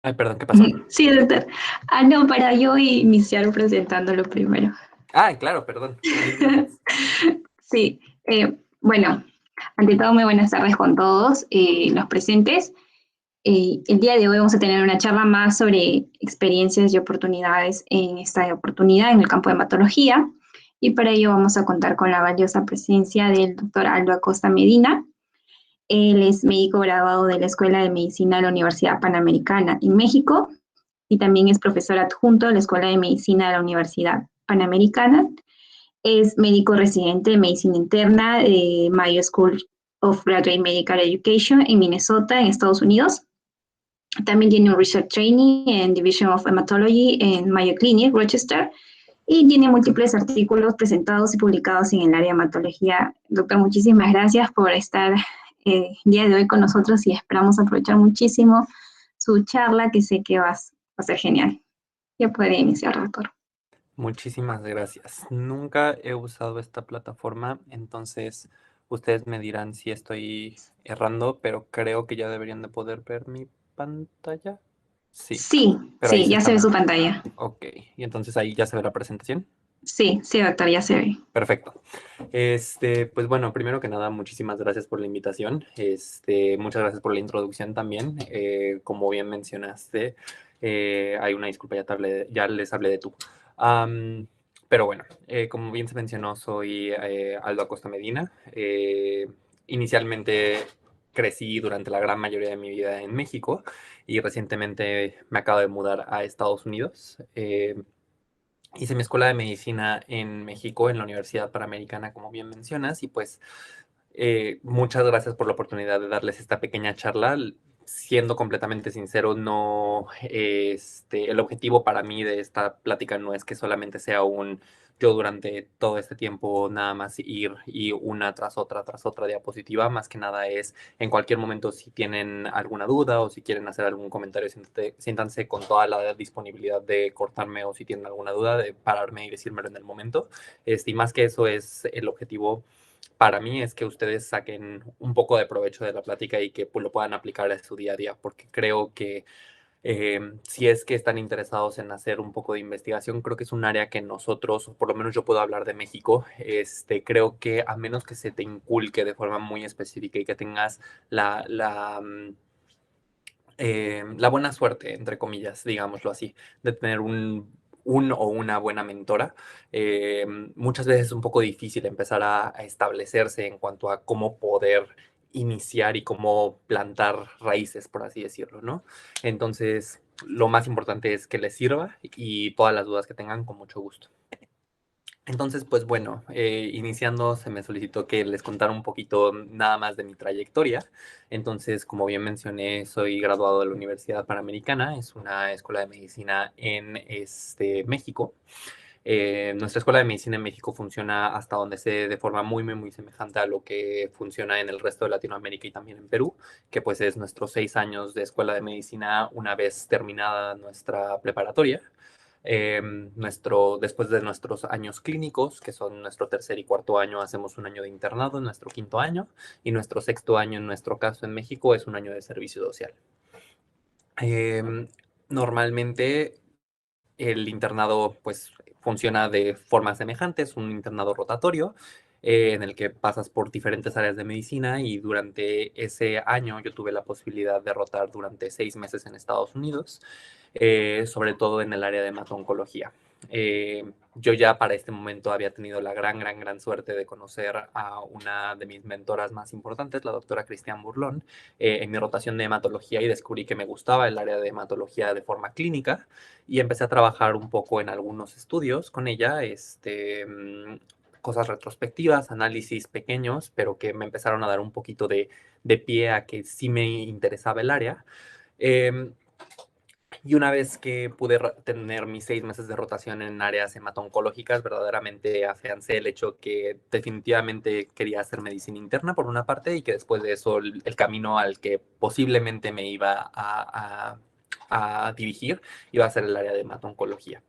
Ay, perdón, ¿qué pasó? Sí, doctor. Ah, no, para yo iniciar presentándolo primero. Ah, claro, perdón. Mil gracias. Sí, bueno, ante todo, muy buenas tardes con todos los presentes. El día de hoy vamos a tener una charla más sobre experiencias y oportunidades en esta oportunidad en el campo de hematología. Y para ello vamos a contar con la valiosa presencia del doctor Aldo Acosta Medina. Él es médico graduado de la Escuela de Medicina de la Universidad Panamericana en México y también es profesor adjunto de la Escuela de Medicina de la Universidad Panamericana. Es médico residente de medicina interna de Mayo School of Graduate Medical Education en Minnesota, en Estados Unidos. También tiene un Research Training en Division of Hematology en Mayo Clinic, Rochester, y tiene múltiples artículos presentados y publicados en el área de hematología. Doctor, muchísimas gracias por estar el día de hoy con nosotros y esperamos aprovechar muchísimo su charla, que sé que va a ser genial. Ya podría iniciar, doctor. Muchísimas gracias. Nunca he usado esta plataforma, entonces ustedes me dirán si estoy errando, pero creo que ya deberían de poder ver mi pantalla. Sí, Sí, pero ahí sí, se ya se ve están. su pantalla. Ok, y entonces ahí ya se ve la presentación. Sí, sí, doctor, ya se ve. Perfecto. Pues bueno, primero que nada, muchísimas gracias por la invitación. Muchas gracias por la introducción también. Como bien mencionaste, hay una disculpa, ya les hablé de tú. Am, pero bueno, como bien se mencionó, soy Aldo Acosta Medina. Inicialmente crecí durante la gran mayoría de mi vida en México y recientemente me acabo de mudar a Estados Unidos. Hice mi escuela de medicina en México, en la Universidad Panamericana, como bien mencionas, y pues muchas gracias por la oportunidad de darles esta pequeña charla. Siendo completamente sincero, no, el objetivo para mí de esta plática no es que solamente sea yo durante todo este tiempo nada más ir y una tras otra diapositiva, más que nada es en cualquier momento si tienen alguna duda o si quieren hacer algún comentario, siéntanse con toda la disponibilidad de cortarme o si tienen alguna duda de pararme y decírmelo en el momento. Y más que eso es el objetivo para mí es que ustedes saquen un poco de provecho de la plática y que pues, lo puedan aplicar a su día a día, porque creo que si es que están interesados en hacer un poco de investigación, creo que es un área que nosotros, o por lo menos yo puedo hablar de México, creo que a menos que se te inculque de forma muy específica y que tengas la buena suerte, entre comillas, digámoslo así, de tener un o una buena mentora. Muchas veces es un poco difícil empezar a establecerse en cuanto a cómo poder iniciar y cómo plantar raíces, por así decirlo, ¿no? Entonces, lo más importante es que les sirva y todas las dudas que tengan, con mucho gusto. Entonces, pues bueno, iniciando se me solicitó que les contara un poquito nada más de mi trayectoria. Entonces, como bien mencioné, soy graduado de la Universidad Panamericana, es una escuela de medicina en México. Nuestra escuela de medicina en México funciona hasta donde sé de forma muy, muy, muy semejante a lo que funciona en el resto de Latinoamérica y también en Perú, que pues es nuestros 6 años de escuela de medicina una vez terminada nuestra preparatoria. Después de nuestros años clínicos, que son nuestro tercer y cuarto año, hacemos un año de internado en nuestro quinto año y nuestro sexto año, en nuestro caso en México, es un año de servicio social. Eh, Normalmente el internado pues funciona de forma semejante, es un internado rotatorio en el que pasas por diferentes áreas de medicina y durante ese año yo tuve la posibilidad de rotar durante 6 meses en Estados Unidos, sobre todo en el área de hematoncología. Yo ya para este momento había tenido la gran, gran, gran suerte de conocer a una de mis mentoras más importantes, la doctora Cristian Burlón, en mi rotación de hematología y descubrí que me gustaba el área de hematología de forma clínica y empecé a trabajar un poco en algunos estudios con ella, cosas retrospectivas, análisis pequeños, pero que me empezaron a dar un poquito de pie a que sí me interesaba el área. Eh, y una vez que pude tener mis 6 meses de rotación en áreas hemato-oncológicas, verdaderamente afiancé el hecho que definitivamente quería hacer medicina interna por una parte y que después de eso el camino al que posiblemente me iba a dirigir iba a ser el área de hemato-oncología.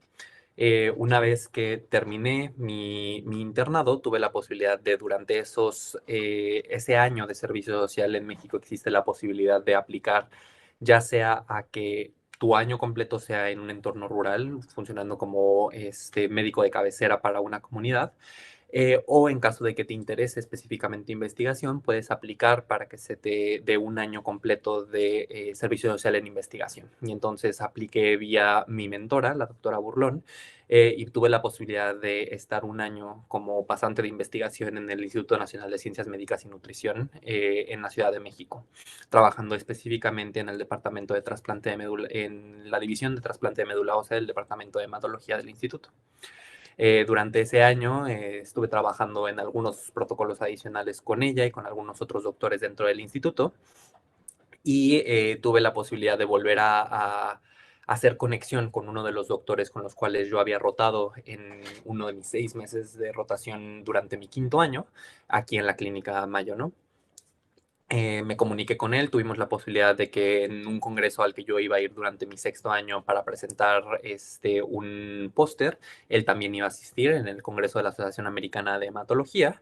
Una vez que terminé mi internado, tuve la posibilidad de, durante ese año de servicio social en México, existe la posibilidad de aplicar ya sea a que tu año completo sea en un entorno rural, funcionando como médico de cabecera para una comunidad. O en caso de que te interese específicamente investigación, puedes aplicar para que se te dé un año completo de servicio social en investigación. Y entonces apliqué vía mi mentora, la doctora Burlón, y tuve la posibilidad de estar un año como pasante de investigación en el Instituto Nacional de Ciencias Médicas y Nutrición en la Ciudad de México, trabajando específicamente en el departamento de trasplante de médula, en la división de trasplante de médula ósea del departamento de hematología del instituto. Durante ese año estuve trabajando en algunos protocolos adicionales con ella y con algunos otros doctores dentro del instituto y tuve la posibilidad de volver a hacer conexión con uno de los doctores con los cuales yo había rotado en uno de mis 6 meses de rotación durante mi quinto año, aquí en la clínica Mayo, ¿no? Me comuniqué con él, tuvimos la posibilidad de que en un congreso al que yo iba a ir durante mi sexto año para presentar un póster, él también iba a asistir en el Congreso de la Asociación Americana de Hematología,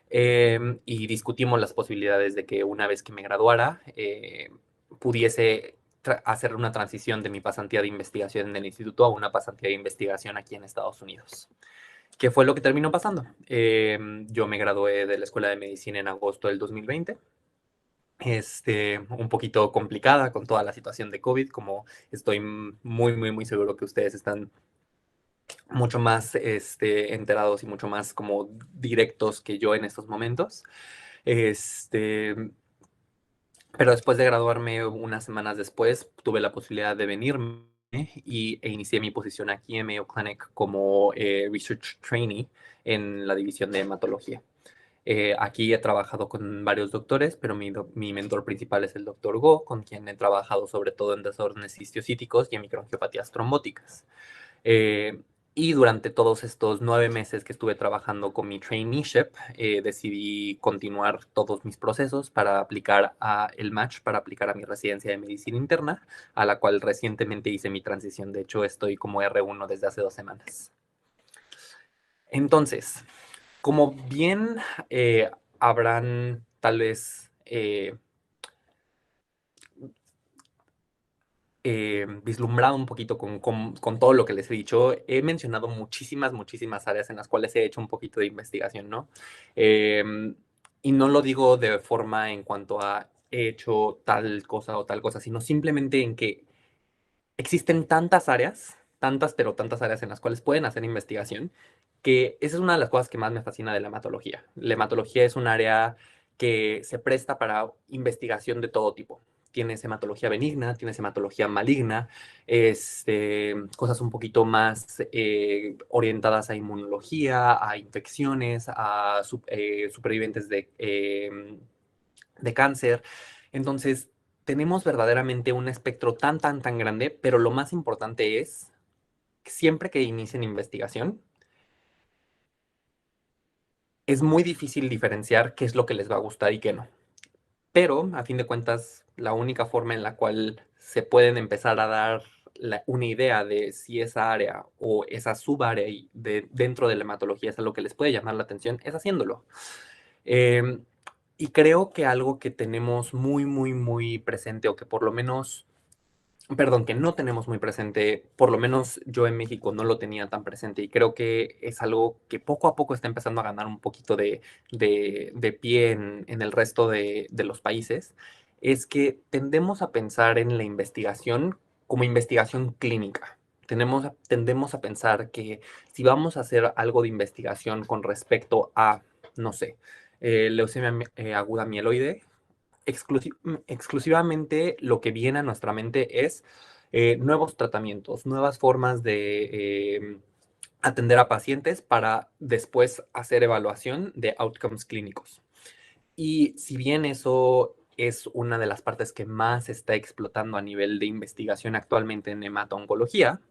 y discutimos las posibilidades de que una vez que me graduara pudiese hacer una transición de mi pasantía de investigación en el instituto a una pasantía de investigación aquí en Estados Unidos. ¿Qué fue lo que terminó pasando? Yo me gradué de la Escuela de Medicina en agosto del 2020, un poquito complicada con toda la situación de COVID, como estoy muy, muy, muy seguro que ustedes están mucho más enterados y mucho más como directos que yo en estos momentos. Este, pero después de graduarme, unas semanas después, tuve la posibilidad de venirme e inicié mi posición aquí en Mayo Clinic como Research Trainee en la división de hematología. Aquí he trabajado con varios doctores, pero mi mentor principal es el doctor Go, con quien he trabajado sobre todo en desórdenes histiocíticos y en microangiopatías trombóticas. Eh, y durante todos estos 9 meses que estuve trabajando con mi traineeship, decidí continuar todos mis procesos para aplicar a el match, para aplicar a mi residencia de medicina interna, a la cual recientemente hice mi transición. De hecho, estoy como R1 desde hace 2 semanas. Entonces, como bien habrán tal vez vislumbrado un poquito con todo lo que les he dicho, he mencionado muchísimas, muchísimas áreas en las cuales he hecho un poquito de investigación, ¿no? Y no lo digo de forma en cuanto a he hecho tal cosa o tal cosa, sino simplemente en que existen tantas áreas, tantas, pero tantas áreas en las cuales pueden hacer investigación, que esa es una de las cosas que más me fascina de la hematología. La hematología es un área que se presta para investigación de todo tipo. Tienes hematología benigna, tienes hematología maligna, cosas un poquito más orientadas a inmunología, a infecciones, a supervivientes de cáncer. Entonces, tenemos verdaderamente un espectro tan, tan, tan grande, pero lo más importante es que siempre que inicien investigación, es muy difícil diferenciar qué es lo que les va a gustar y qué no. Pero, a fin de cuentas, la única forma en la cual se pueden empezar a dar una idea de si esa área o esa subárea dentro de la hematología es algo que les puede llamar la atención es haciéndolo. Eh, y creo que algo que tenemos muy, muy, muy presente, o que por lo menos, perdón, que no tenemos muy presente, por lo menos yo en México no lo tenía tan presente, y creo que es algo que poco a poco está empezando a ganar un poquito de pie en el resto de los países, es que tendemos a pensar en la investigación como investigación clínica. Tendemos a pensar que si vamos a hacer algo de investigación con respecto a, no sé, leucemia aguda mieloide, exclusivamente lo que viene a nuestra mente es nuevos tratamientos, nuevas formas de atender a pacientes para después hacer evaluación de outcomes clínicos. Y si bien eso es una de las partes que más se está explotando a nivel de investigación actualmente en hemato-oncología,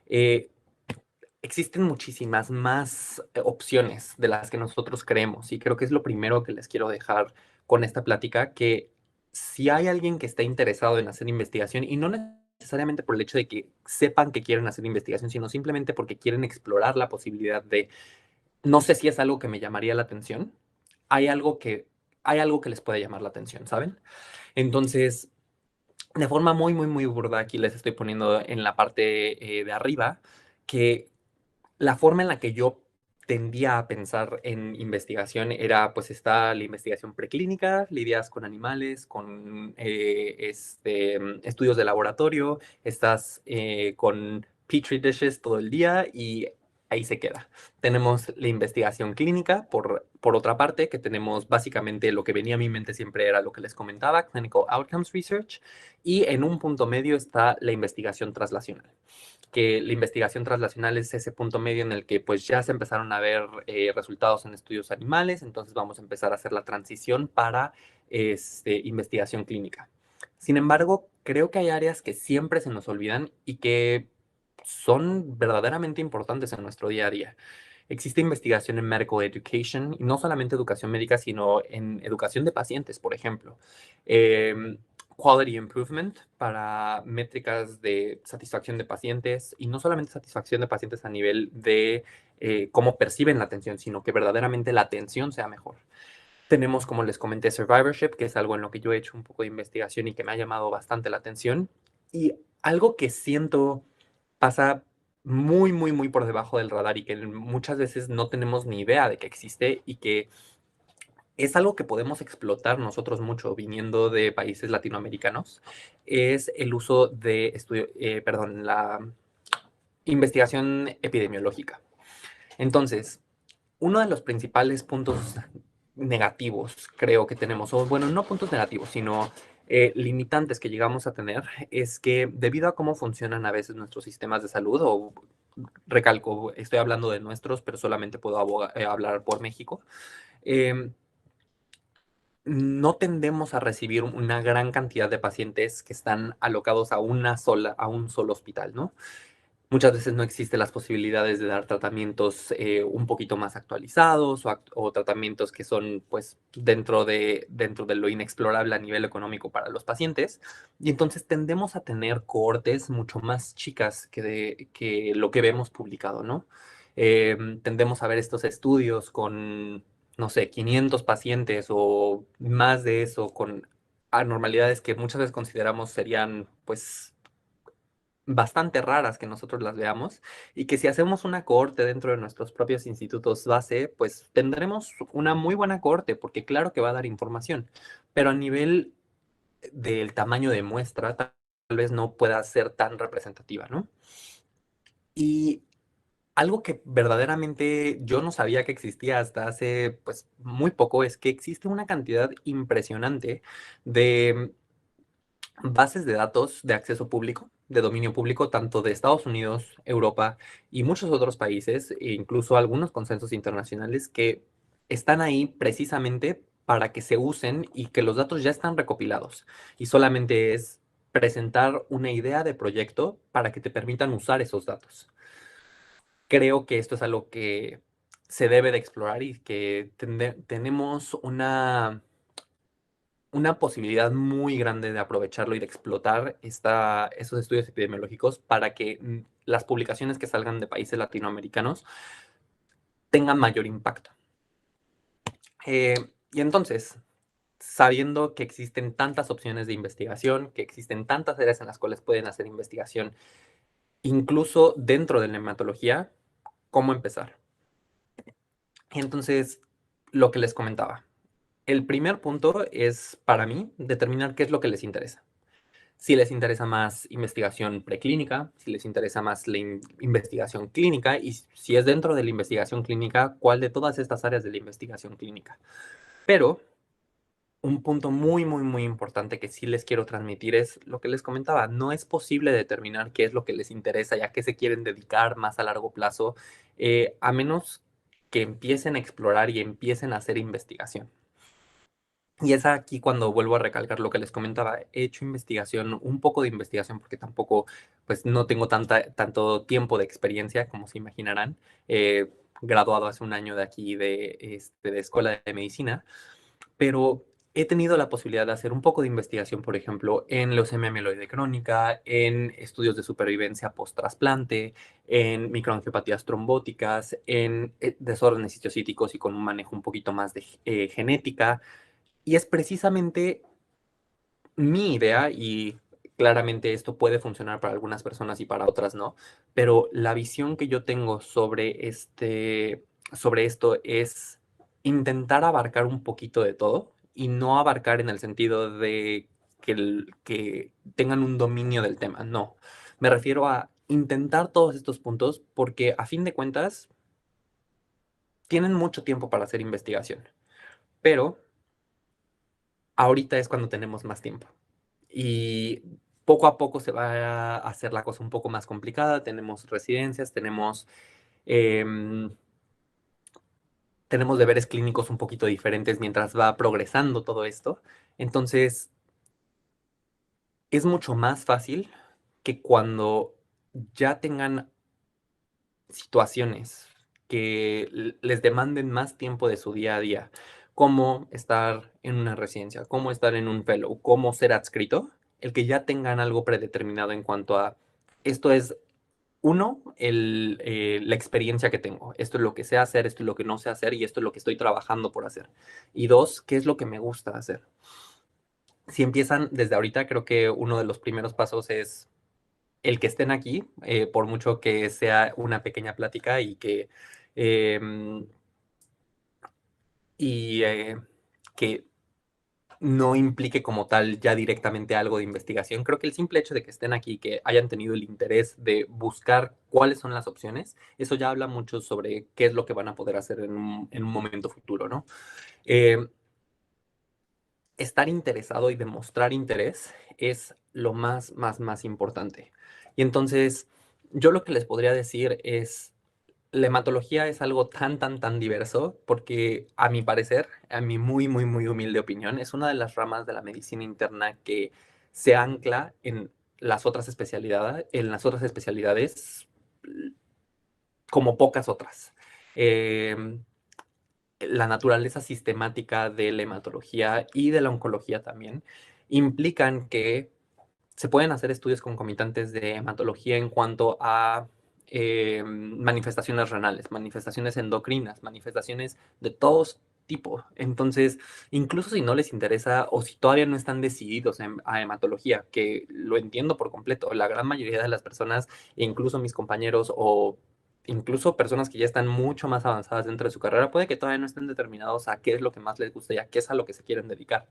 eh, existen muchísimas más opciones de las que nosotros creemos, y creo que es lo primero que les quiero dejar con esta plática, que si hay alguien que está interesado en hacer investigación, y no necesariamente por el hecho de que sepan que quieren hacer investigación, sino simplemente porque quieren explorar la posibilidad de, no sé si es algo que me llamaría la atención, hay algo que, hay algo que les puede llamar la atención, ¿saben? Entonces, de forma muy, muy, muy burda, aquí les estoy poniendo en la parte de arriba, que la forma en la que yo tendía a pensar en investigación era, pues está la investigación preclínica, lidias con animales, con estudios de laboratorio, estás con petri dishes todo el día y ahí se queda. Tenemos la investigación clínica, por otra parte, que tenemos básicamente lo que venía a mi mente siempre era lo que les comentaba, Clinical Outcomes Research, y en un punto medio está la investigación translacional, que la investigación translacional es ese punto medio en el que pues ya se empezaron a ver resultados en estudios animales, entonces vamos a empezar a hacer la transición para investigación clínica. Sin embargo, creo que hay áreas que siempre se nos olvidan y que son verdaderamente importantes en nuestro día a día. Existe investigación en medical education, y no solamente educación médica, sino en educación de pacientes, por ejemplo. Eh, Quality improvement para métricas de satisfacción de pacientes, y no solamente satisfacción de pacientes a nivel de cómo perciben la atención, sino que verdaderamente la atención sea mejor. Tenemos, como les comenté, survivorship, que es algo en lo que yo he hecho un poco de investigación y que me ha llamado bastante la atención. Y algo que siento pasa muy, muy, muy por debajo del radar y que muchas veces no tenemos ni idea de que existe y que es algo que podemos explotar nosotros mucho viniendo de países latinoamericanos, es el uso de la investigación epidemiológica. Entonces, uno de los principales puntos negativos, creo que tenemos, o bueno, no puntos negativos, sino limitantes que llegamos a tener, es que debido a cómo funcionan a veces nuestros sistemas de salud, o recalco, estoy hablando de nuestros, pero solamente puedo hablar por México, eh, no tendemos a recibir una gran cantidad de pacientes que están alocados a un solo hospital, ¿no? Muchas veces no existen las posibilidades de dar tratamientos un poquito más actualizados o tratamientos que son pues dentro de lo inexplorable a nivel económico para los pacientes. Y entonces tendemos a tener cohortes mucho más chicas que lo que vemos publicado, ¿no? Tendemos a ver estos estudios con, no sé, 500 pacientes o más de eso, con anormalidades que muchas veces consideramos serían pues bastante raras que nosotros las veamos, y que si hacemos una cohorte dentro de nuestros propios institutos base, pues tendremos una muy buena cohorte, porque claro que va a dar información, pero a nivel del tamaño de muestra, tal vez no pueda ser tan representativa, ¿no? Y algo que verdaderamente yo no sabía que existía hasta hace pues muy poco es que existe una cantidad impresionante de bases de datos de acceso público, de dominio público, tanto de Estados Unidos, Europa y muchos otros países, e incluso algunos consensos internacionales que están ahí precisamente para que se usen y que los datos ya están recopilados. Y solamente es presentar una idea de proyecto para que te permitan usar esos datos. Creo que esto es algo que se debe de explorar y que tenemos una posibilidad muy grande de aprovecharlo y de explotar esos estudios epidemiológicos para que las publicaciones que salgan de países latinoamericanos tengan mayor impacto. Y entonces, sabiendo que existen tantas opciones de investigación, que existen tantas áreas en las cuales pueden hacer investigación, incluso dentro de la hematología, ¿cómo empezar? Y entonces, lo que les comentaba. El primer punto es, para mí, determinar qué es lo que les interesa. Si les interesa más investigación preclínica, si les interesa más la investigación clínica, y si es dentro de la investigación clínica, cuál de todas estas áreas de la investigación clínica. Pero un punto muy, muy, muy importante que sí les quiero transmitir es lo que les comentaba. No es posible determinar qué es lo que les interesa y a qué se quieren dedicar más a largo plazo, a menos que empiecen a explorar y empiecen a hacer investigación. Y es aquí cuando vuelvo a recalcar lo que les comentaba. He hecho investigación, un poco de investigación, porque tampoco, pues no tengo tanto tiempo de experiencia, como se imaginarán. Graduado hace un año de aquí de Escuela de Medicina, pero he tenido la posibilidad de hacer un poco de investigación, por ejemplo, en leucemia mieloide crónica, en estudios de supervivencia post-trasplante, en microangiopatías trombóticas, en desórdenes histocíticos y con un manejo un poquito más de genética. Y es precisamente mi idea y claramente esto puede funcionar para algunas personas y para otras no, pero la visión que yo tengo sobre esto es intentar abarcar un poquito de todo y no abarcar en el sentido de que tengan un dominio del tema, no. Me refiero a intentar todos estos puntos porque a fin de cuentas tienen mucho tiempo para hacer investigación, pero ahorita es cuando tenemos más tiempo. Y poco a poco se va a hacer la cosa un poco más complicada. Tenemos residencias, em, tenemos deberes clínicos un poquito diferentes mientras va progresando todo esto. Entonces, es mucho más fácil que cuando ya tengan situaciones que les demanden más tiempo de su día a día, como estar en una residencia, como estar en un fellow, como ser adscrito, el que ya tengan algo predeterminado en cuanto a esto es uno, la experiencia que tengo. Esto es lo que sé hacer, esto es lo que no sé hacer y esto es lo que estoy trabajando por hacer. Y dos, ¿qué es lo que me gusta hacer? Si empiezan desde ahorita, creo que uno de los primeros pasos es el que estén aquí, por mucho que sea una pequeña plática em, y que no implique como tal ya directamente algo de investigación. Creo que el simple hecho de que estén aquí, que hayan tenido el interés de buscar cuáles son las opciones, eso ya habla mucho sobre qué es lo que van a poder hacer en un momento futuro, ¿no? Eh, Estar interesado y demostrar interés es lo más importante. Y entonces, yo lo que les podría decir es, la hematología es algo tan diverso porque a mi parecer, a mi muy humilde opinión, es una de las ramas de la medicina interna que se ancla en las otras especialidades como pocas otras. Eh, la naturaleza sistemática de la hematología y de la oncología también implican que se pueden hacer estudios concomitantes de hematología en cuanto a manifestaciones renales, manifestaciones endocrinas, manifestaciones de todos tipos. Entonces, incluso si no les interesa o si todavía no están decididos a hematología, que lo entiendo por completo, la gran mayoría de las personas, incluso mis compañeros o incluso personas que ya están mucho más avanzadas dentro de su carrera, puede que todavía no estén determinados a qué es lo que más les gusta y a qué es a lo que se quieren dedicar.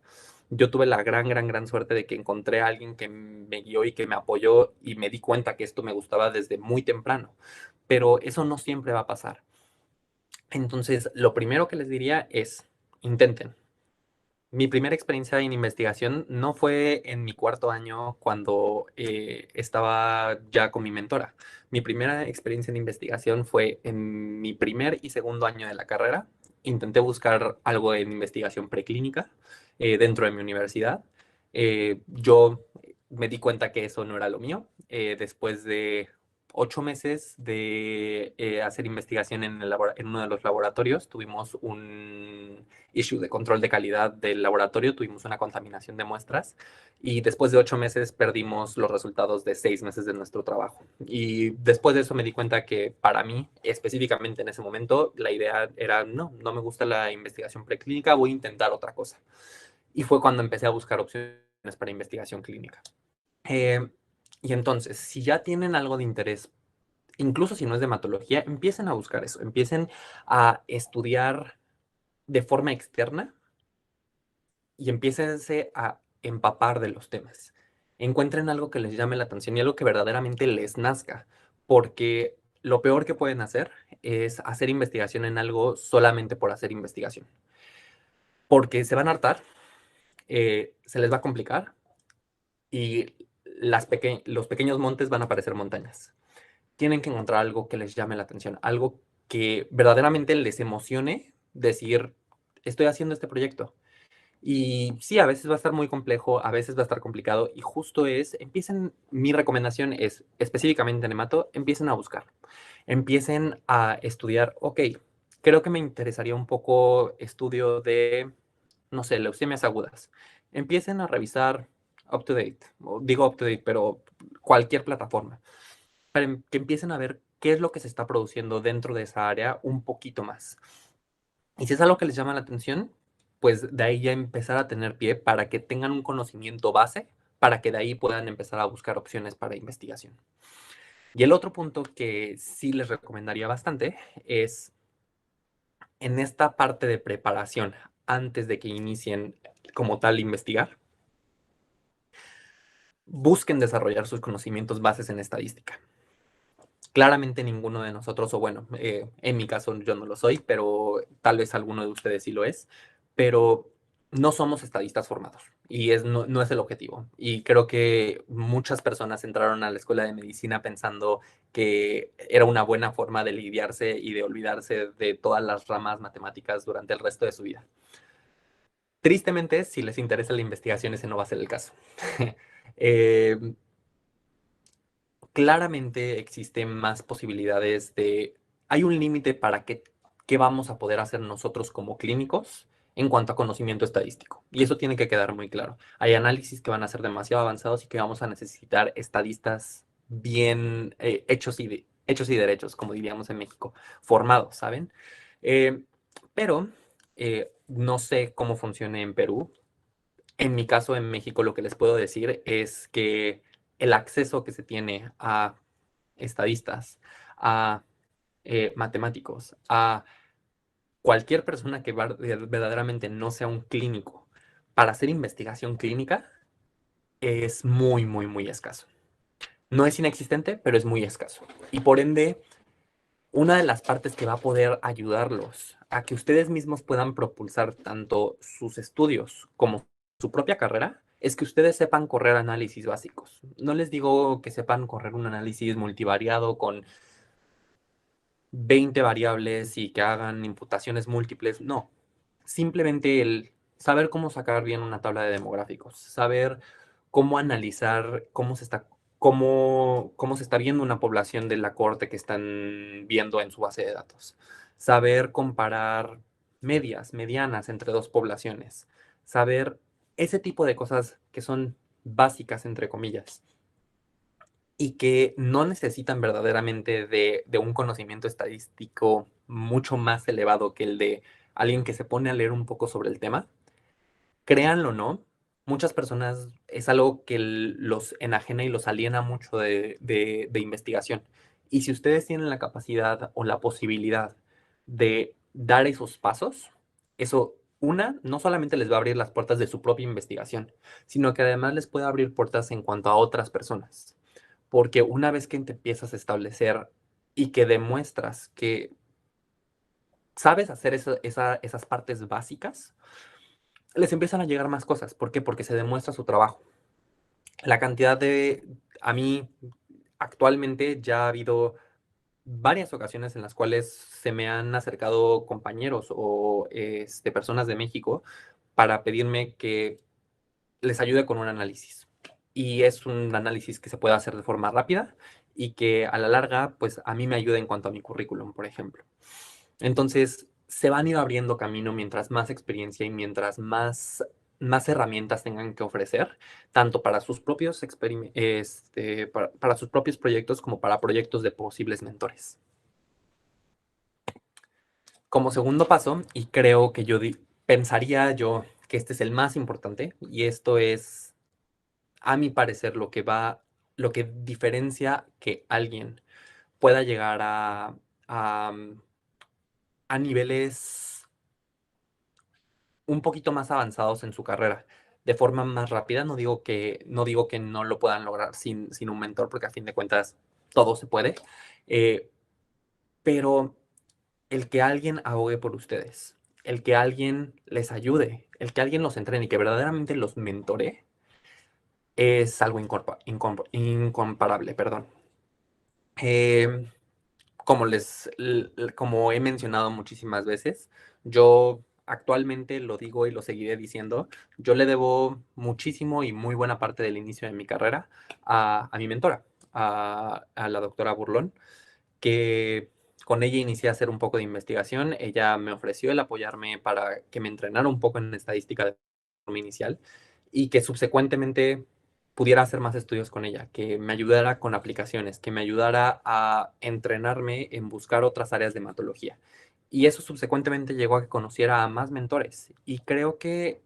Yo tuve la gran suerte de que encontré a alguien que me guió y que me apoyó y me di cuenta que esto me gustaba desde muy temprano, pero eso no siempre va a pasar. Entonces, lo primero que les diría es, intenten. Mi primera experiencia en investigación no fue en mi cuarto año cuando estaba ya con mi mentora. Mi primera experiencia en investigación fue en mi primer y segundo año de la carrera. Intenté buscar algo en investigación preclínica dentro de mi universidad. Yo me di cuenta que eso no era lo mío. Después de 8 meses de hacer investigación en uno de los laboratorios, tuvimos un issue de control de calidad del laboratorio, tuvimos una contaminación de muestras y después de 8 meses perdimos los resultados de 6 meses de nuestro trabajo. Y después de eso me di cuenta que para mí, específicamente en ese momento, la idea era, no me gusta la investigación preclínica, voy a intentar otra cosa. Y fue cuando empecé a buscar opciones para investigación clínica. Eh, y entonces, si ya tienen algo de interés, incluso si no es de hematología, empiecen a buscar eso, empiecen a estudiar de forma externa y empiécense a empapar de los temas. Encuentren algo que les llame la atención y algo que verdaderamente les nazca, porque lo peor que pueden hacer es hacer investigación en algo solamente por hacer investigación, porque se van a hartar, se les va a complicar y los pequeños montes van a parecer montañas. Tienen que encontrar algo que les llame la atención, algo que verdaderamente les emocione decir, estoy haciendo este proyecto. Y sí, a veces va a estar muy complejo, a veces va a estar complicado y justo mi recomendación es específicamente en hemato, empiecen a buscar, empiecen a estudiar, ok, creo que me interesaría un poco estudio de, no sé, leucemias agudas. Empiecen a revisar UpToDate, o digo UpToDate, pero cualquier plataforma, para que empiecen a ver qué es lo que se está produciendo dentro de esa área un poquito más. Y si es algo que les llama la atención, pues de ahí ya empezar a tener pie para que tengan un conocimiento base para que de ahí puedan empezar a buscar opciones para investigación. Y el otro punto que sí les recomendaría bastante es en esta parte de preparación, antes de que inicien como tal investigar, busquen desarrollar sus conocimientos bases en estadística. Claramente ninguno de nosotros, o bueno, en mi caso yo no lo soy, pero tal vez alguno de ustedes sí lo es, pero no somos estadistas formados y no es el objetivo. Y creo que muchas personas entraron a la escuela de medicina pensando que era una buena forma de lidiarse y de olvidarse de todas las ramas matemáticas durante el resto de su vida. Tristemente, si les interesa la investigación, ese no va a ser el caso. Eh, Claramente existen más posibilidades de... Hay un límite para qué vamos a poder hacer nosotros como clínicos en cuanto a conocimiento estadístico. Y eso tiene que quedar muy claro. Hay análisis que van a ser demasiado avanzados y que vamos a necesitar estadistas bien hechos y derechos, como diríamos en México, formados, ¿saben? Eh, pero no sé cómo funcione en Perú. En mi caso, en México, lo que les puedo decir es que el acceso que se tiene a estadistas, a matemáticos, a cualquier persona que verdaderamente no sea un clínico para hacer investigación clínica es muy, muy, muy escaso. No es inexistente, pero es muy escaso. Y por ende, una de las partes que va a poder ayudarlos a que ustedes mismos puedan propulsar tanto sus estudios como su propia carrera es que ustedes sepan correr análisis básicos. No les digo que sepan correr un análisis multivariado con 20 variables y que hagan imputaciones múltiples. No, simplemente el saber cómo sacar bien una tabla de demográficos, saber cómo analizar cómo se está viendo una población de la corte que están viendo en su base de datos, saber comparar medias, medianas entre dos poblaciones, saber ese tipo de cosas que son básicas, entre comillas y que no necesitan verdaderamente de un conocimiento estadístico mucho más elevado que el de alguien que se pone a leer un poco sobre el tema. Créanlo o no, muchas personas es algo que los enajena y los aliena mucho de investigación. Y si ustedes tienen la capacidad o la posibilidad de dar esos pasos, eso, una, no solamente les va a abrir las puertas de su propia investigación, sino que además les puede abrir puertas en cuanto a otras personas. Porque una vez que te empiezas a establecer y que demuestras que sabes hacer esas partes básicas, les empiezan a llegar más cosas. ¿Por qué? Porque se demuestra su trabajo. La cantidad a mí, actualmente ya ha habido varias ocasiones en las cuales se me han acercado compañeros o personas de México para pedirme que les ayude con un análisis. Y es un análisis que se puede hacer de forma rápida y que a la larga, pues a mí me ayuda en cuanto a mi currículum, por ejemplo. Entonces, se van a ir abriendo camino mientras más experiencia y mientras más herramientas tengan que ofrecer, tanto para sus propios para sus propios proyectos como para proyectos de posibles mentores. Como segundo paso, y creo que pensaría yo que este es el más importante, y esto es a mi parecer, lo que diferencia que alguien pueda llegar a, a niveles un poquito más avanzados en su carrera, de forma más rápida. No digo que no lo puedan lograr sin un mentor, porque a fin de cuentas todo se puede, eh, pero el que alguien abogue por ustedes, el que alguien les ayude, el que alguien los entrene y que verdaderamente los mentore, es algo incomparable, perdón. Eh, como he mencionado muchísimas veces, yo actualmente lo digo y lo seguiré diciendo, yo le debo muchísimo y muy buena parte del inicio de mi carrera a mi mentora, a la doctora Burlón, que con ella inicié a hacer un poco de investigación. Ella me ofreció el apoyarme para que me entrenara un poco en estadística de forma inicial y que subsecuentemente pudiera hacer más estudios con ella, que me ayudara con aplicaciones, que me ayudara a entrenarme en buscar otras áreas de hematología. Y eso subsecuentemente llegó a que conociera a más mentores. Y creo que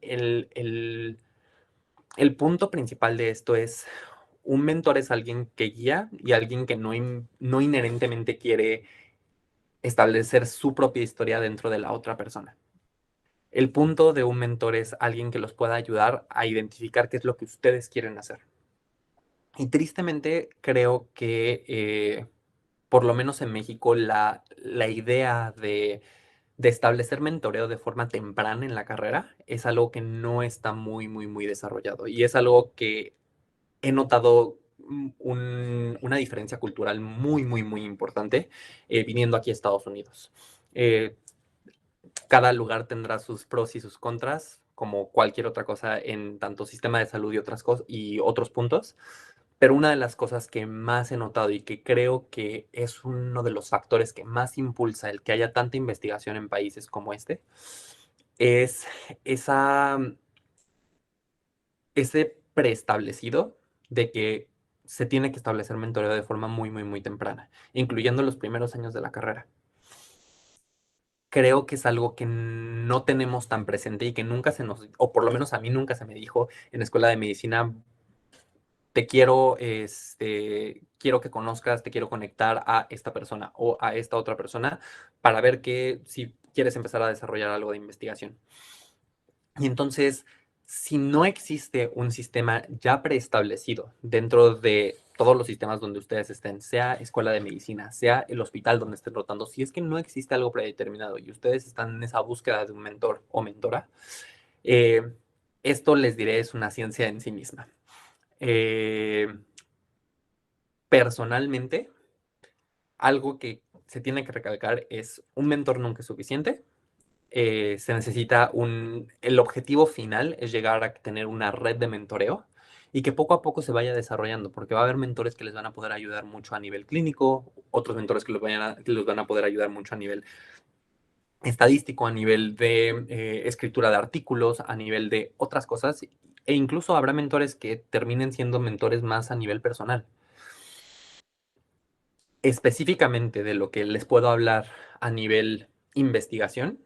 el punto principal de esto es, un mentor es alguien que guía y alguien que no inherentemente quiere establecer su propia historia dentro de la otra persona. El punto de un mentor es alguien que los pueda ayudar a identificar qué es lo que ustedes quieren hacer. Y tristemente creo que, por lo menos en México, la idea de establecer mentoreo de forma temprana en la carrera es algo que no está muy, muy, muy desarrollado. Y es algo que he notado una diferencia cultural muy, muy, muy importante viniendo aquí a Estados Unidos. Eh, Cada lugar tendrá sus pros y sus contras, como cualquier otra cosa en tanto sistema de salud y otras cosas y otros puntos. Pero una de las cosas que más he notado y que creo que es uno de los factores que más impulsa el que haya tanta investigación en países como este es esa, ese preestablecido de que se tiene que establecer mentoreo de forma muy, muy, muy temprana, incluyendo los primeros años de la carrera. Creo que es algo que no tenemos tan presente y que nunca se nos, o por lo menos a mí nunca se me dijo en la escuela de medicina, te quiero, quiero que conozcas, te quiero conectar a esta persona o a esta otra persona para ver que si quieres empezar a desarrollar algo de investigación. Y entonces, si no existe un sistema ya preestablecido dentro de todos los sistemas donde ustedes estén, sea escuela de medicina, sea el hospital donde estén rotando, si es que no existe algo predeterminado y ustedes están en esa búsqueda de un mentor o mentora, eh, esto les diré es una ciencia en sí misma. Eh, Personalmente, algo que se tiene que recalcar es un mentor nunca es suficiente. Se necesita el objetivo final es llegar a tener una red de mentoreo y que poco a poco se vaya desarrollando, porque va a haber mentores que les van a poder ayudar mucho a nivel clínico, otros mentores que los van a poder ayudar mucho a nivel estadístico, a nivel de escritura de artículos, a nivel de otras cosas, e incluso habrá mentores que terminen siendo mentores más a nivel personal. Específicamente de lo que les puedo hablar a nivel investigación,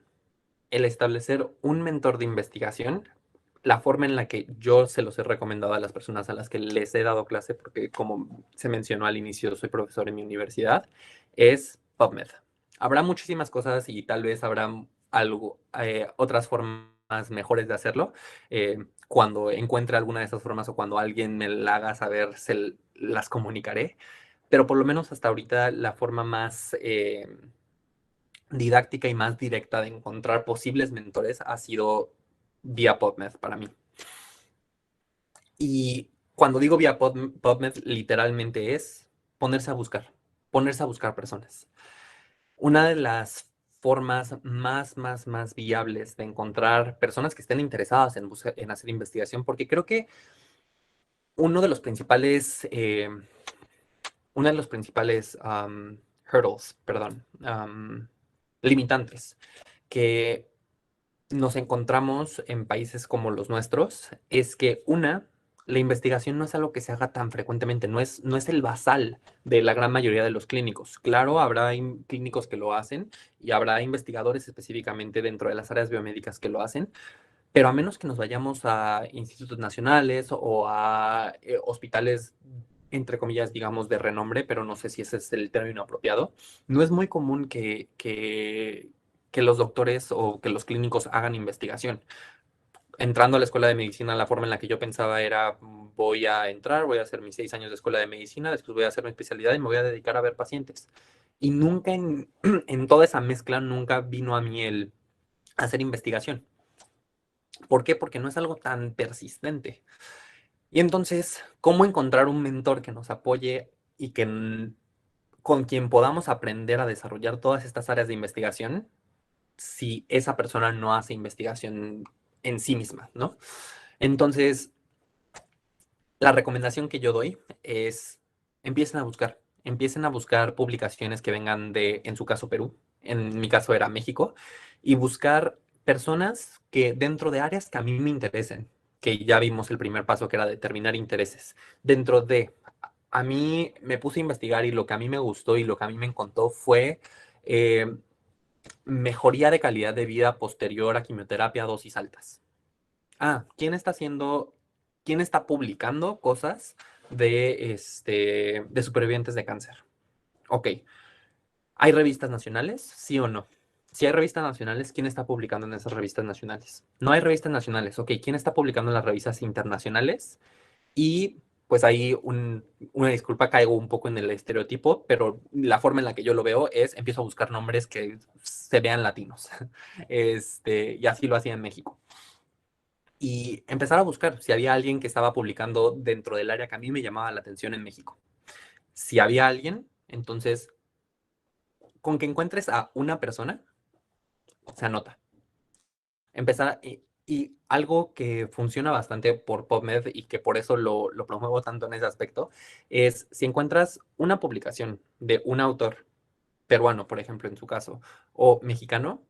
el establecer un mentor de investigación, la forma en la que yo se los he recomendado a las personas a las que les he dado clase, porque como se mencionó al inicio, soy profesor en mi universidad, es PubMed. Habrá muchísimas cosas y tal vez habrá otras formas mejores de hacerlo. Cuando encuentre alguna de esas formas o cuando alguien me la haga saber, las comunicaré. Pero por lo menos hasta ahorita la forma más didáctica y más directa de encontrar posibles mentores ha sido vía PubMed para mí. Y cuando digo vía PubMed, literalmente es ponerse a buscar personas. Una de las formas más viables de encontrar personas que estén interesadas en hacer investigación, porque creo que uno de los principales, una de los principales hurdles, perdón, limitantes que nos encontramos en países como los nuestros es que la investigación no es algo que se haga tan frecuentemente, no es el basal de la gran mayoría de los clínicos. Claro, habrá clínicos que lo hacen y habrá investigadores específicamente dentro de las áreas biomédicas que lo hacen, pero a menos que nos vayamos a institutos nacionales o a hospitales, entre comillas, digamos, de renombre, pero no sé si ese es el término apropiado, no es muy común que los doctores o que los clínicos hagan investigación. Entrando a la escuela de medicina, la forma en la que yo pensaba era, voy a entrar, voy a hacer mis 6 años de escuela de medicina, después voy a hacer mi especialidad y me voy a dedicar a ver pacientes. Y nunca en toda esa mezcla, nunca vino a mí el hacer investigación. ¿Por qué? Porque no es algo tan persistente. Y entonces, ¿cómo encontrar un mentor que nos apoye y con quien podamos aprender a desarrollar todas estas áreas de investigación si esa persona no hace investigación en sí misma, ¿no? Entonces, la recomendación que yo doy es empiecen a buscar publicaciones que vengan en su caso, Perú, en mi caso era México, y buscar personas que dentro de áreas que a mí me interesen, que ya vimos el primer paso que era determinar intereses, a mí me puse a investigar y lo que a mí me gustó y lo que a mí me encantó fue eh, mejoría de calidad de vida posterior a quimioterapia a dosis altas. ¿Quién está haciendo quién está publicando cosas de supervivientes de cáncer. Ok, ¿hay revistas nacionales? ¿Sí o no? Si hay revistas nacionales, ¿quién está publicando en esas revistas nacionales? No hay revistas nacionales. Ok, ¿quién está publicando en las revistas internacionales? Y pues ahí una disculpa, caigo un poco en el estereotipo, pero la forma en la que yo lo veo es empiezo a buscar nombres que se vean latinos. Y así lo hacía en México. Y empezar a buscar si había alguien que estaba publicando dentro del área que a mí me llamaba la atención en México. Si había alguien, entonces, con que encuentres a una persona, se anota. Empezar, y algo que funciona bastante por PubMed y que por eso lo promuevo tanto en ese aspecto, es si encuentras una publicación de un autor peruano, por ejemplo, en su caso, o mexicano,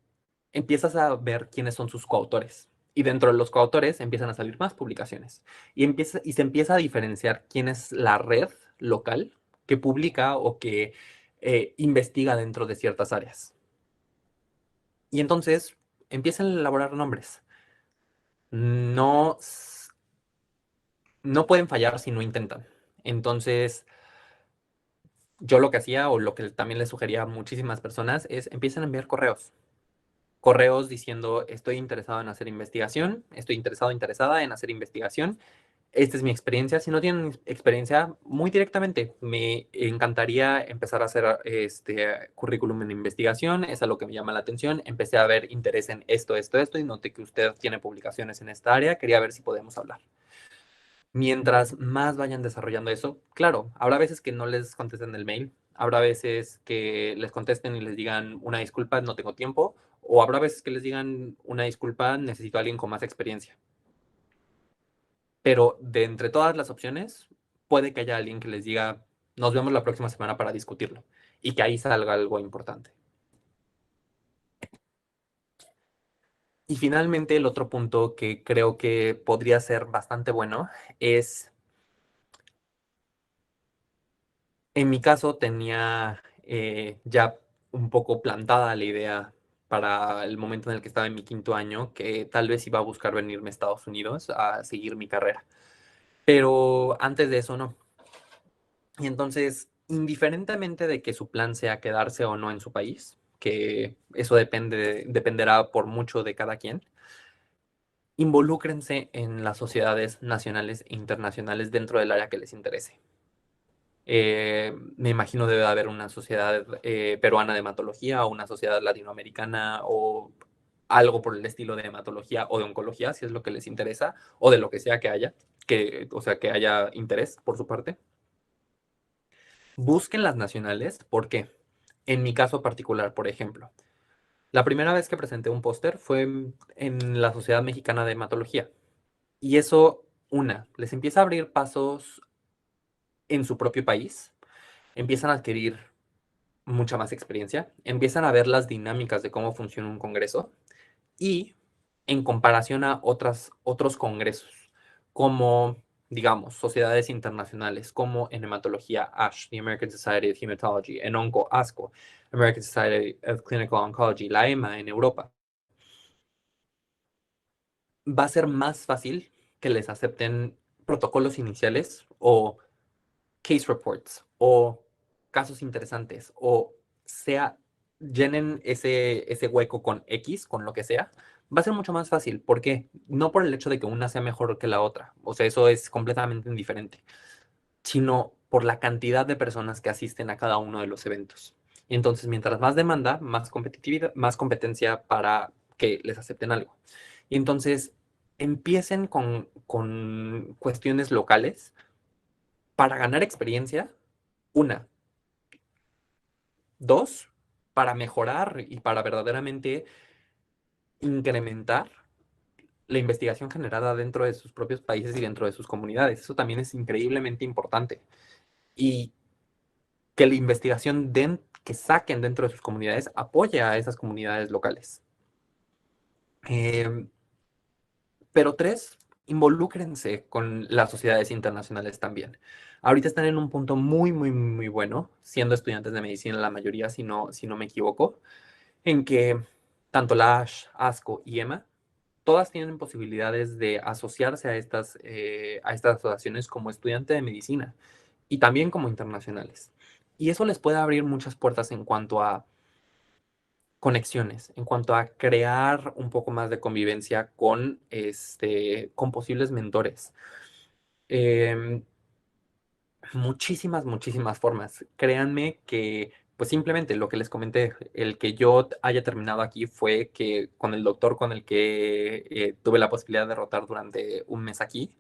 empiezas a ver quiénes son sus coautores. Y dentro de los coautores empiezan a salir más publicaciones. Y se empieza a diferenciar quién es la red local que publica o que investiga dentro de ciertas áreas. Y entonces empiezan a elaborar nombres. No, no pueden fallar si no intentan. Entonces, yo lo que hacía o lo que también le sugería a muchísimas personas es empiecen a enviar correos. Correos diciendo, estoy interesado en hacer investigación, estoy interesado, interesada en hacer investigación. Esta es mi experiencia. Si no tienen experiencia, muy directamente, me encantaría empezar a hacer este currículum en investigación. Es algo que me llama la atención. Empecé a ver interés en esto, y noté que usted tiene publicaciones en esta área. Quería ver si podemos hablar. Mientras más vayan desarrollando eso, claro, habrá veces que no les contesten el mail, habrá veces que les contesten y les digan una disculpa, no tengo tiempo, o habrá veces que les digan una disculpa, necesito a alguien con más experiencia. Pero de entre todas las opciones, puede que haya alguien que les diga, nos vemos la próxima semana para discutirlo, y que ahí salga algo importante. Y finalmente, el otro punto que creo que podría ser bastante bueno es, en mi caso, tenía ya un poco plantada la idea para el momento en el que estaba en mi quinto año, que tal vez iba a buscar venirme a Estados Unidos a seguir mi carrera. Pero antes de eso no. Y entonces, indiferentemente de que su plan sea quedarse o no en su país, que eso dependerá por mucho de cada quien, involúcrense en las sociedades nacionales e internacionales dentro del área que les interese. Me imagino debe haber una sociedad peruana de hematología o una sociedad latinoamericana o algo por el estilo de hematología o de oncología, si es lo que les interesa, o de lo que sea que haya, o sea, que haya interés por su parte. Busquen las nacionales, porque en mi caso particular, por ejemplo, la primera vez que presenté un póster fue en la Sociedad Mexicana de Hematología. Y eso, les empieza a abrir pasos en su propio país, empiezan a adquirir mucha más experiencia, empiezan a ver las dinámicas de cómo funciona un congreso y en comparación a otros congresos, como, digamos, sociedades internacionales, como en hematología ASH, the American Society of Hematology, en onco ASCO, American Society of Clinical Oncology, la EMA en Europa, va a ser más fácil que les acepten protocolos iniciales o case reports o casos interesantes o sea, llenen ese hueco con X, con lo que sea, va a ser mucho más fácil. ¿Por qué? No por el hecho de que una sea mejor que la otra, o sea, eso es completamente indiferente, sino por la cantidad de personas que asisten a cada uno de los eventos. Y entonces, mientras más demanda, más competitividad, más competencia para que les acepten algo. Y entonces, empiecen con cuestiones locales para ganar experiencia, una. Dos, para mejorar y para verdaderamente incrementar la investigación generada dentro de sus propios países y dentro de sus comunidades. Eso también es increíblemente importante. Y que la investigación que saquen dentro de sus comunidades apoye a esas comunidades locales. Eh, pero tres, involúcrense con las sociedades internacionales también. Ahorita están en un punto muy, muy, muy bueno, siendo estudiantes de medicina la mayoría, si no me equivoco, en que tanto la ASH, ASCO y EMA todas tienen posibilidades de asociarse a estas asociaciones como estudiante de medicina y también como internacionales. Y eso les puede abrir muchas puertas en cuanto a conexiones, en cuanto a crear un poco más de convivencia con posibles mentores. Em, muchísimas formas. Créanme que, pues simplemente lo que les comenté, el que yo haya terminado aquí fue que con el doctor con el que tuve la posibilidad de rotar durante un mes aquí,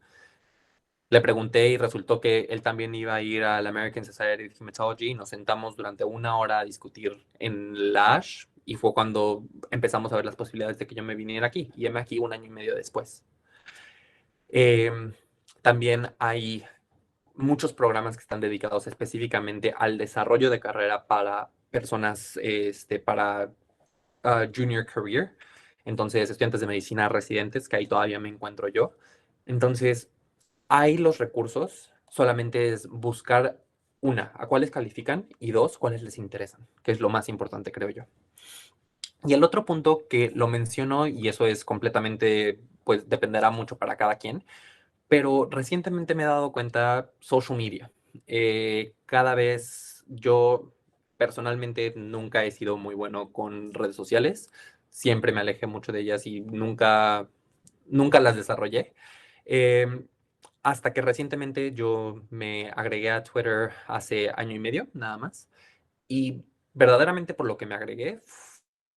le pregunté y resultó que él también iba a ir a la American Society of Hematology y nos sentamos durante una hora a discutir en la ASH y fue cuando empezamos a ver las posibilidades de que yo me viniera aquí y heme aquí un año y medio después. Eh, también hay muchos programas que están dedicados específicamente al desarrollo de carrera para personas, para junior career. Entonces, estudiantes de medicina residentes, que ahí todavía me encuentro yo. Entonces, hay los recursos, solamente es buscar una, a cuáles califican y dos, cuáles les interesan, que es lo más importante, creo yo. Y el otro punto que lo menciono, y eso es completamente, pues dependerá mucho para cada quien, pero recientemente me he dado cuenta social media. Cada vez yo personalmente nunca he sido muy bueno con redes sociales, siempre me alejé mucho de ellas y nunca las desarrollé. Eh, hasta que recientemente yo me agregué a Twitter hace año y medio, nada más. Y verdaderamente por lo que me agregué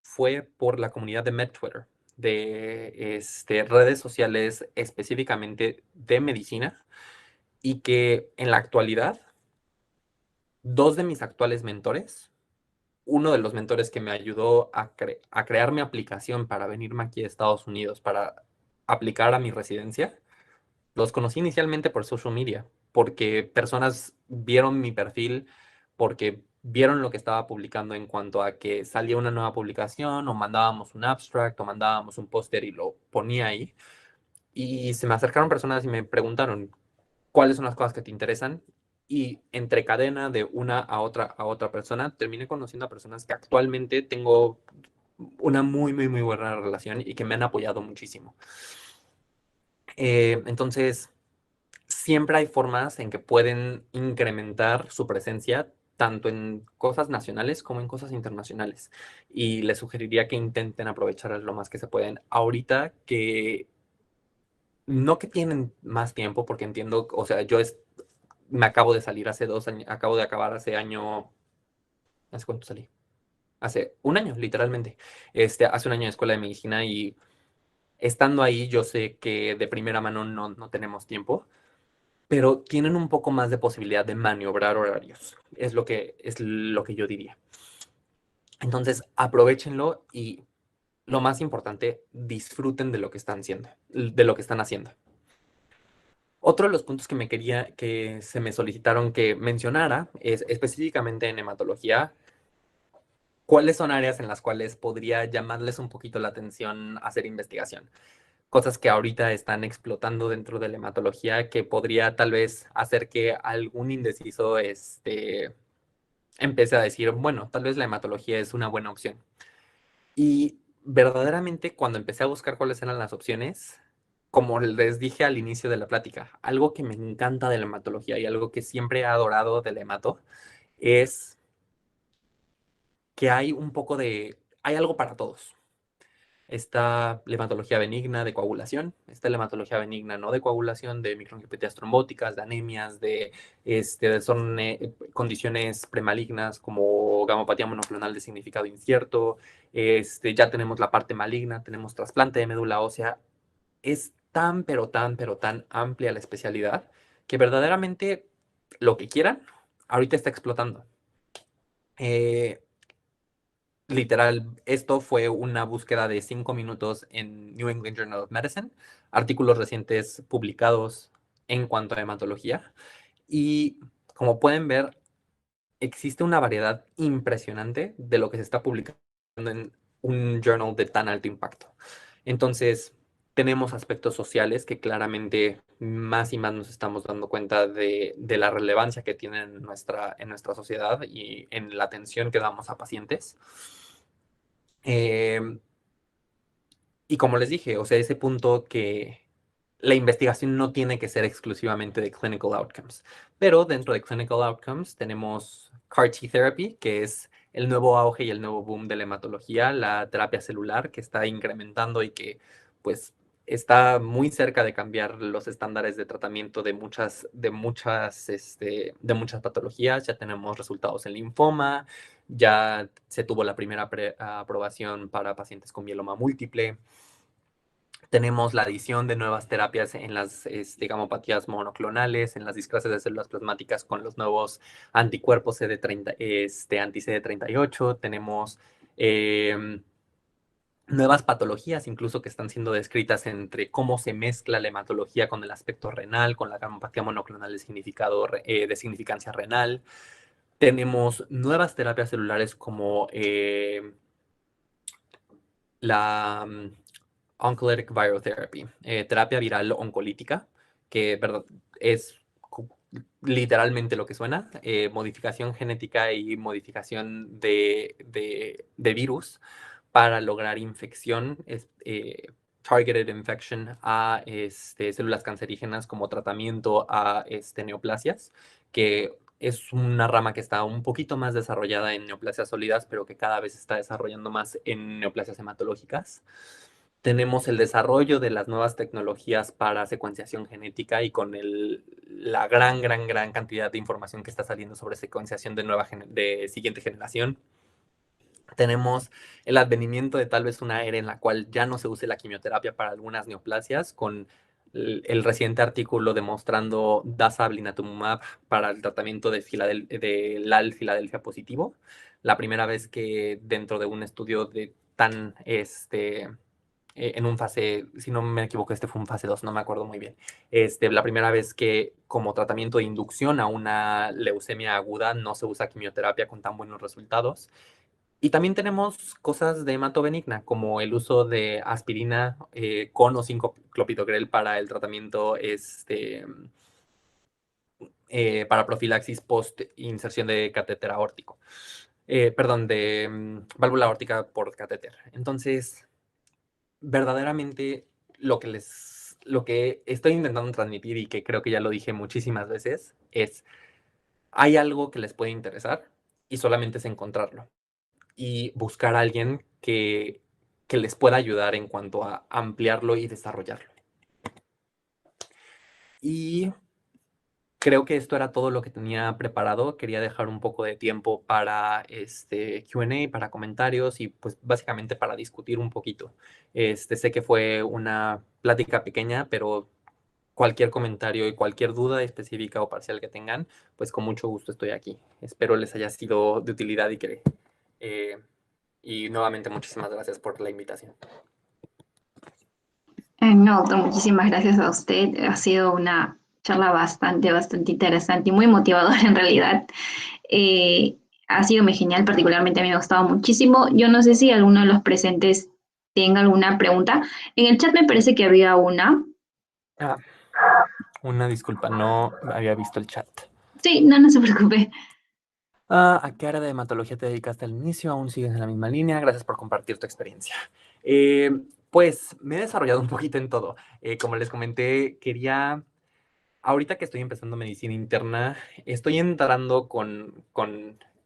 fue por la comunidad de MedTwitter, de redes sociales específicamente de medicina, y que en la actualidad, dos de mis actuales mentores, uno de los mentores que me ayudó a crear mi aplicación para venirme aquí a Estados Unidos, para aplicar a mi residencia, los conocí inicialmente por social media, porque personas vieron mi perfil, porque vieron lo que estaba publicando en cuanto a que salía una nueva publicación o mandábamos un abstract o mandábamos un póster y lo ponía ahí. Y se me acercaron personas y me preguntaron cuáles son las cosas que te interesan. Y entre cadena de una a otra persona, terminé conociendo a personas que actualmente tengo una muy buena relación y que me han apoyado muchísimo. Entonces, siempre hay formas en que pueden incrementar su presencia tanto en cosas nacionales como en cosas internacionales. Y les sugeriría que intenten aprovechar lo más que se pueden. Ahorita que no que tienen más tiempo, porque entiendo, o sea, me acabo de salir hace 2 años, acabo de acabar hace año, ¿hace cuánto salí? Hace un año, literalmente. Hace un año de escuela de medicina y estando ahí yo sé que de primera mano no tenemos tiempo, pero tienen un poco más de posibilidad de maniobrar horarios. Es lo que yo diría. Entonces, aprovéchenlo y lo más importante, disfruten de lo que están haciendo, de lo que están haciendo. Otro de los puntos que se me solicitaron que mencionara es específicamente en hematología, cuáles son áreas en las cuales podría llamarles un poquito la atención hacer investigación. Cosas que ahorita están explotando dentro de la hematología que podría tal vez hacer que algún indeciso empiece a decir, bueno, tal vez la hematología es una buena opción. Y verdaderamente cuando empecé a buscar cuáles eran las opciones, como les dije al inicio de la plática, algo que me encanta de la hematología y algo que siempre he adorado de la hemato es que hay algo para todos. Está la hematología benigna de coagulación, está la hematología benigna no de coagulación, de microangiopatías trombóticas, de anemias, son condiciones premalignas como gamopatía monoclonal de significado incierto. Ya tenemos la parte maligna, tenemos trasplante de médula ósea. Es tan, pero tan amplia la especialidad que verdaderamente lo que quieran, ahorita está explotando. Eh, Literal, esto fue una búsqueda de 5 minutos en New England Journal of Medicine, artículos recientes publicados en cuanto a hematología. Y como pueden ver, existe una variedad impresionante de lo que se está publicando en un journal de tan alto impacto. Entonces, tenemos aspectos sociales que claramente más y más nos estamos dando cuenta de la relevancia que tienen en nuestra sociedad y en la atención que damos a pacientes. Eh, Y como les dije, o sea, ese punto que la investigación no tiene que ser exclusivamente de clinical outcomes, pero dentro de clinical outcomes tenemos CAR T therapy, que es el nuevo auge y el nuevo boom de la hematología, la terapia celular que está incrementando y que pues está muy cerca de cambiar los estándares de tratamiento de muchas patologías. Ya tenemos resultados en linfoma, ya se tuvo la primera aprobación para pacientes con mieloma múltiple. Tenemos la adición de nuevas terapias en las gamopatías monoclonales, en las discrasias de células plasmáticas con los nuevos anticuerpos CD30, anti-CD38. Tenemos eh, nuevas patologías incluso que están siendo descritas entre cómo se mezcla la hematología con el aspecto renal, con la gamopatía monoclonal de significancia renal. Tenemos nuevas terapias celulares como la oncolytic virotherapy, terapia viral oncolítica, que ¿verdad? Es literalmente lo que suena, modificación genética y modificación de virus para lograr infección, targeted infection a células cancerígenas como tratamiento a neoplasias, que es una rama que está un poquito más desarrollada en neoplasias sólidas, pero que cada vez se está desarrollando más en neoplasias hematológicas. Tenemos el desarrollo de las nuevas tecnologías para secuenciación genética y con la gran cantidad de información que está saliendo sobre secuenciación de siguiente generación. Tenemos el advenimiento de tal vez una era en la cual ya no se use la quimioterapia para algunas neoplasias, con el reciente artículo demostrando dasablinatumab para el tratamiento de LAL Filadelfia positivo. La primera vez que dentro de un estudio de tan en un fase, si no me equivoco, este fue un fase 2, no me acuerdo muy bien. La primera vez que como tratamiento de inducción a una leucemia aguda no se usa quimioterapia con tan buenos resultados. Y también tenemos cosas de hematobenigna, como el uso de aspirina con o sin clopidogrel para el tratamiento para profilaxis post inserción de catéter aórtico. Perdón, de válvula aórtica por catéter. Entonces, verdaderamente lo que estoy intentando transmitir y que creo que ya lo dije muchísimas veces es, hay algo que les puede interesar y solamente es encontrarlo y buscar a alguien que les pueda ayudar en cuanto a ampliarlo y desarrollarlo. Y creo que esto era todo lo que tenía preparado. Quería dejar un poco de tiempo para Q&A, para comentarios y pues básicamente para discutir un poquito. Sé que fue una plática pequeña, pero cualquier comentario y cualquier duda específica o parcial que tengan, pues con mucho gusto estoy aquí. Espero les haya sido de utilidad eh, y nuevamente muchísimas gracias por la invitación. No, doctor, muchísimas gracias a usted. Ha sido una charla bastante interesante y muy motivadora en realidad. Eh, ha sido muy genial, particularmente a mí me ha gustado muchísimo. Yo no sé si alguno de los presentes tenga alguna pregunta. En el chat me parece que había una. Ah, una disculpa, no había visto el chat. Sí, no, no se preocupe. ¿A qué área de hematología te dedicaste al inicio? ¿Aún sigues en la misma línea? Gracias por compartir tu experiencia. Eh, pues me he desarrollado un poquito en todo. Como les comenté, ahorita que estoy empezando medicina interna, estoy entrando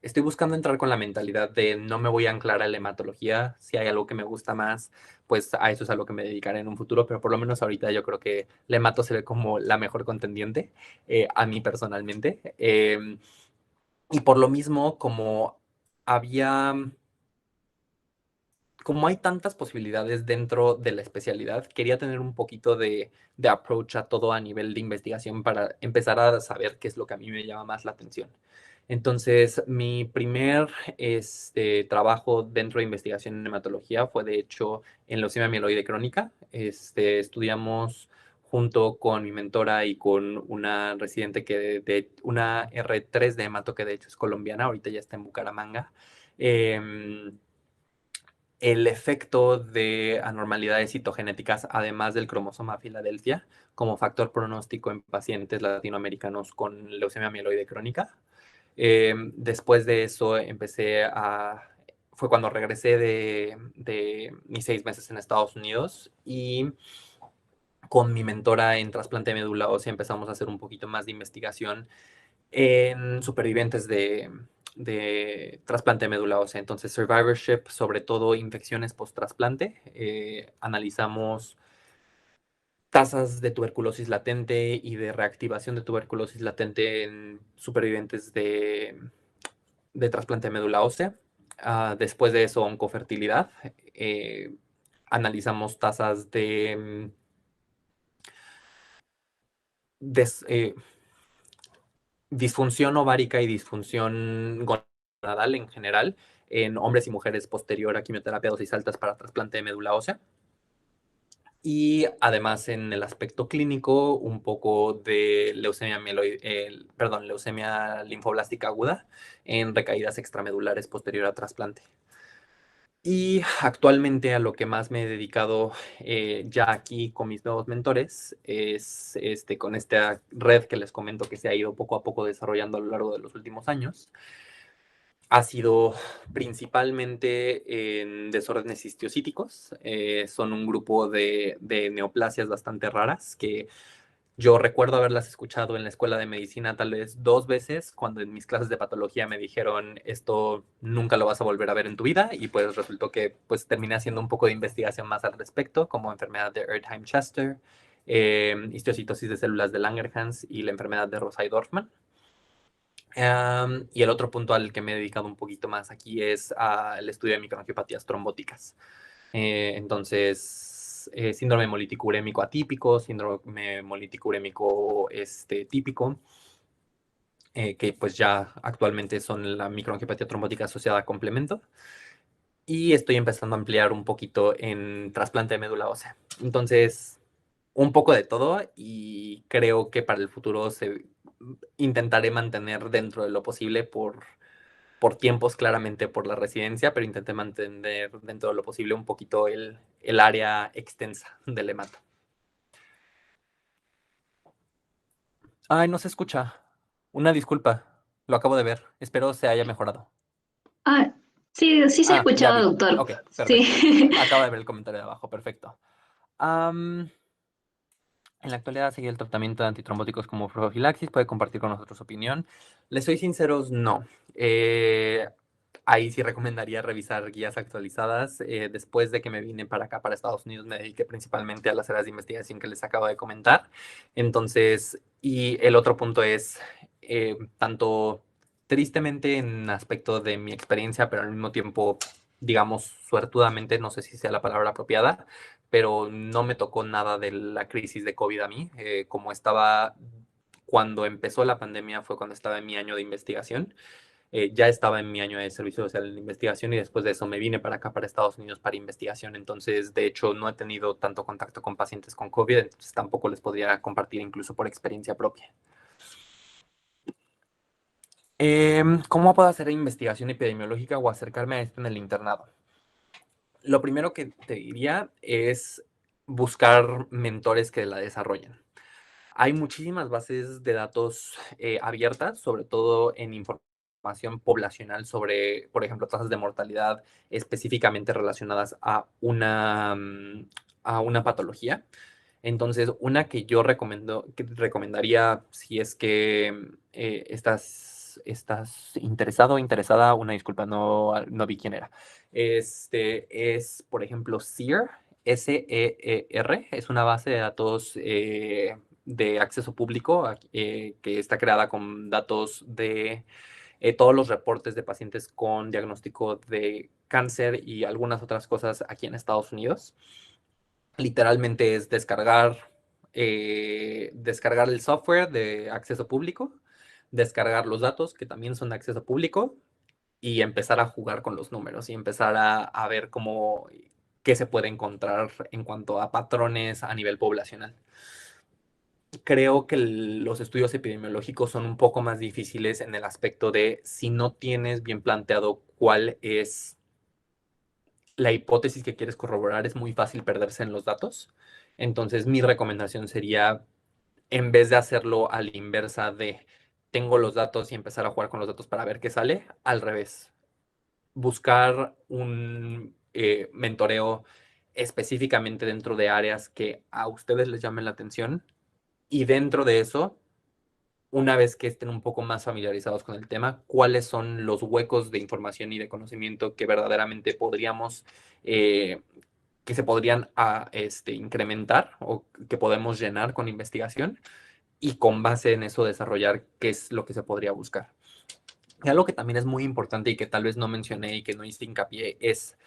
estoy buscando entrar con la mentalidad de no me voy a anclar a la hematología. Si hay algo que me gusta más, pues a eso es a lo que me dedicaré en un futuro, pero por lo menos ahorita yo creo que la hemato se ve como la mejor contendiente, a mí personalmente. Y por lo mismo, había como hay tantas posibilidades dentro de la especialidad, quería tener un poquito de approach a todo a nivel de investigación para empezar a saber qué es lo que a mí me llama más la atención. Entonces, mi primer trabajo dentro de investigación en hematología fue, de hecho, en leucemia mieloide crónica. Estudiamos junto con mi mentora y con una residente una R3 de hemato, que de hecho es colombiana, ahorita ya está en Bucaramanga. El efecto de anormalidades citogenéticas, además del cromosoma Filadelfia, como factor pronóstico en pacientes latinoamericanos con leucemia mieloide crónica. Después de eso fue cuando regresé de mis 6 meses en Estados Unidos y con mi mentora en trasplante de médula ósea empezamos a hacer un poquito más de investigación en supervivientes de trasplante de médula ósea. Entonces, survivorship, sobre todo infecciones post-trasplante. Analizamos tasas de tuberculosis latente y de reactivación de tuberculosis latente en supervivientes de trasplante de médula ósea. Después de eso, oncofertilidad. Analizamos tasas de, des- eh, disfunción ovárica y disfunción gonadal en general en hombres y mujeres posterior a quimioterapia dosis altas para trasplante de médula ósea. Y además en el aspecto clínico, un poco de leucemia linfoblástica aguda en recaídas extramedulares posterior a trasplante. Y actualmente a lo que más me he dedicado ya aquí con mis nuevos mentores es con esta red que les comento que se ha ido poco a poco desarrollando a lo largo de los últimos años. Ha sido principalmente en desórdenes histiocíticos. Son un grupo de neoplasias bastante raras que yo recuerdo haberlas escuchado en la escuela de medicina tal vez 2 veces, cuando en mis clases de patología me dijeron esto nunca lo vas a volver a ver en tu vida, y pues resultó que pues terminé haciendo un poco de investigación más al respecto, como enfermedad de Erdheim-Chester, histiocytosis de células de Langerhans y la enfermedad de Rosai-Dorfman. Y el otro punto al que me he dedicado un poquito más aquí es al estudio de microangiopatías trombóticas. Entonces, síndrome hemolítico urémico atípico, síndrome hemolítico urémico típico, que pues ya actualmente son la microangiopatía trombótica asociada a complemento. Y estoy empezando a ampliar un poquito en trasplante de médula ósea. Entonces, un poco de todo, y creo que para el futuro intentaré mantener dentro de lo posible por tiempos, claramente por la residencia, pero intenté mantener dentro de lo posible un poquito el área extensa del hemato. Ay, no se escucha. Una disculpa. Lo acabo de ver. Espero se haya mejorado. Ah, sí, sí se ha Ya escuchado, vi. doctor. Ok, perfecto. Sí. Acabo de ver el comentario de abajo. Perfecto. Am, en la actualidad, seguir el tratamiento de antitrombóticos como profilaxis. ¿Puede compartir con nosotros su opinión? Les soy sinceros, no. Ahí sí recomendaría revisar guías actualizadas. Después de que me vine para acá, para Estados Unidos, me dediqué principalmente a las áreas de investigación que les acabo de comentar. Entonces, y el otro punto es, tanto tristemente en aspecto de mi experiencia, pero al mismo tiempo, digamos, suertudamente, no sé si sea la palabra apropiada, pero no me tocó nada de la crisis de COVID a mí. Como estaba, cuando empezó la pandemia fue cuando estaba en mi año de investigación. Ya estaba en mi año de servicio social de investigación, y después de eso me vine para acá, para Estados Unidos, para investigación. Entonces, de hecho, no he tenido tanto contacto con pacientes con COVID, entonces tampoco les podría compartir incluso por experiencia propia. ¿Cómo puedo hacer investigación epidemiológica o acercarme a esto en el internado? Lo primero que te diría es buscar mentores que la desarrollen. Hay muchísimas bases de datos abiertas, sobre todo en información poblacional sobre, por ejemplo, tasas de mortalidad específicamente relacionadas a una patología. Entonces, una que yo recomendaría, si es que estás interesado o interesada, una disculpa, no vi quién era. Es, por ejemplo, SEER, SEER, es una base de datos de acceso público, que está creada con datos de todos los reportes de pacientes con diagnóstico de cáncer y algunas otras cosas aquí en Estados Unidos. Literalmente es descargar el software de acceso público, descargar los datos que también son de acceso público, y empezar a jugar con los números y empezar a ver qué se puede encontrar en cuanto a patrones a nivel poblacional. Creo que los estudios epidemiológicos son un poco más difíciles en el aspecto de, si no tienes bien planteado cuál es la hipótesis que quieres corroborar, es muy fácil perderse en los datos. Entonces, mi recomendación sería, en vez de hacerlo a la inversa de tengo los datos y empezar a jugar con los datos para ver qué sale, al revés. buscar un mentoreo específicamente dentro de áreas que a ustedes les llamen la atención y dentro de eso, una vez que estén un poco más familiarizados con el tema, cuáles son los huecos de información y de conocimiento que verdaderamente podríamos, que se podrían incrementar o que podemos llenar con investigación y con base en eso desarrollar qué es lo que se podría buscar. Y algo que también es muy importante y que tal vez no mencioné y que no hice hincapié es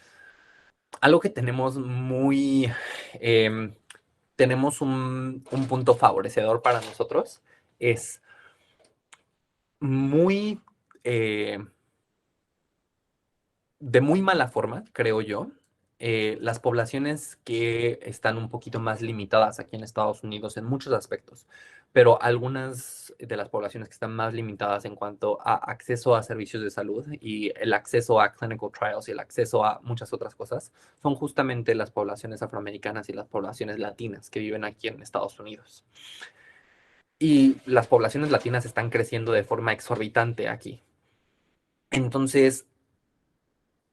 algo que tenemos muy, tenemos un punto favorecedor para nosotros, es muy, eh, de muy mala forma, creo yo, las poblaciones que están un poquito más limitadas aquí en Estados Unidos en muchos aspectos, pero algunas de las poblaciones que están más limitadas en cuanto a acceso a servicios de salud y el acceso a clinical trials y el acceso a muchas otras cosas, son justamente las poblaciones afroamericanas y las poblaciones latinas que viven aquí en Estados Unidos. Y las poblaciones latinas están creciendo de forma exorbitante aquí. Entonces,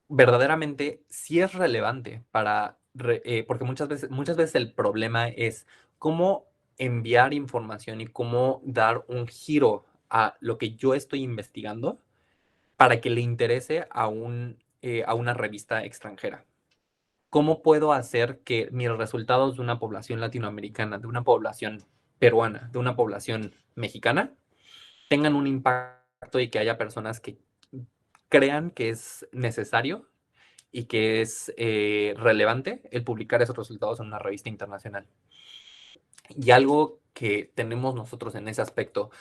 verdaderamente sí es relevante porque muchas veces el problema es cómo enviar información y cómo dar un giro a lo que yo estoy investigando para que le interese a una revista extranjera. ¿Cómo puedo hacer que mis resultados de una población latinoamericana, de una población peruana, de una población mexicana, tengan un impacto y que haya personas que crean que es necesario y que es relevante el publicar esos resultados en una revista internacional? Y algo que tenemos nosotros en ese aspecto,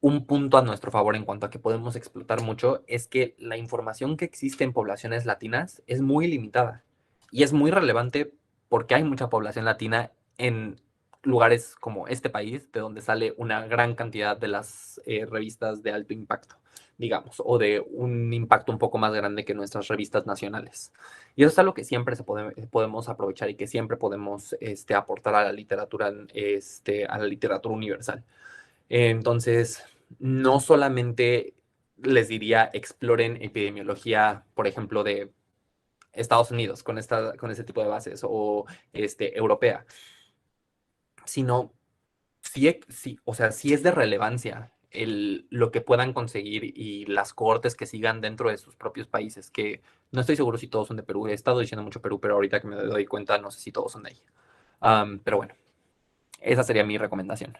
un punto a nuestro favor en cuanto a que podemos explotar mucho, es que la información que existe en poblaciones latinas es muy limitada y es muy relevante porque hay mucha población latina en lugares como este país, de donde sale una gran cantidad de las revistas de alto impacto, digamos, o de un impacto un poco más grande que nuestras revistas nacionales. Y eso es algo que siempre podemos aprovechar y que siempre podemos aportar a la literatura, a la literatura universal. Entonces, no solamente les diría exploren epidemiología, por ejemplo, de Estados Unidos con ese tipo de bases o europea, sino o sea, sí es de relevancia lo que puedan conseguir y las cohortes que sigan dentro de sus propios países, que no estoy seguro si todos son de Perú. He estado diciendo mucho Perú, pero ahorita que me doy cuenta, no sé si todos son de ahí. Pero bueno, esa sería mi recomendación.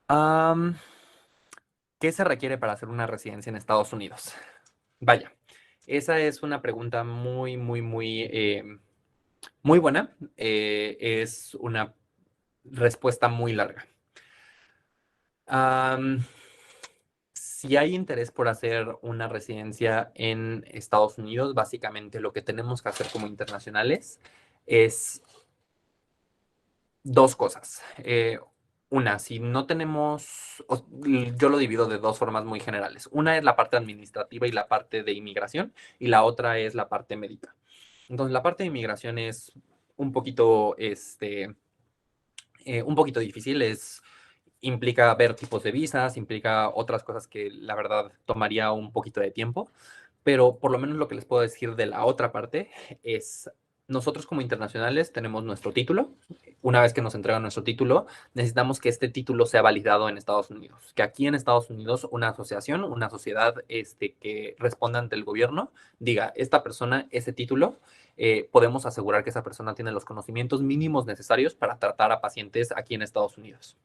Am, ¿Qué se requiere para hacer una residencia en Estados Unidos? Vaya, esa es una pregunta muy, muy, muy, muy buena. Es una respuesta muy larga. Am, si hay interés por hacer una residencia en Estados Unidos, básicamente lo que tenemos que hacer como internacionales es dos cosas. Una, si no tenemos, yo lo divido de dos formas muy generales. Una es la parte administrativa y la parte de inmigración, y la otra es la parte médica. Entonces, la parte de inmigración es un poquito, un poquito difícil, implica ver tipos de visas, implica otras cosas que la verdad tomaría un poquito de tiempo, pero por lo menos lo que les puedo decir de la otra parte es, nosotros como internacionales tenemos nuestro título. Una vez que nos entregan nuestro título, necesitamos que este título sea validado en Estados Unidos, que aquí en Estados Unidos una asociación, una sociedad que responda ante el gobierno, diga, esta persona, ese título, podemos asegurar que esa persona tiene los conocimientos mínimos necesarios para tratar a pacientes aquí en Estados Unidos.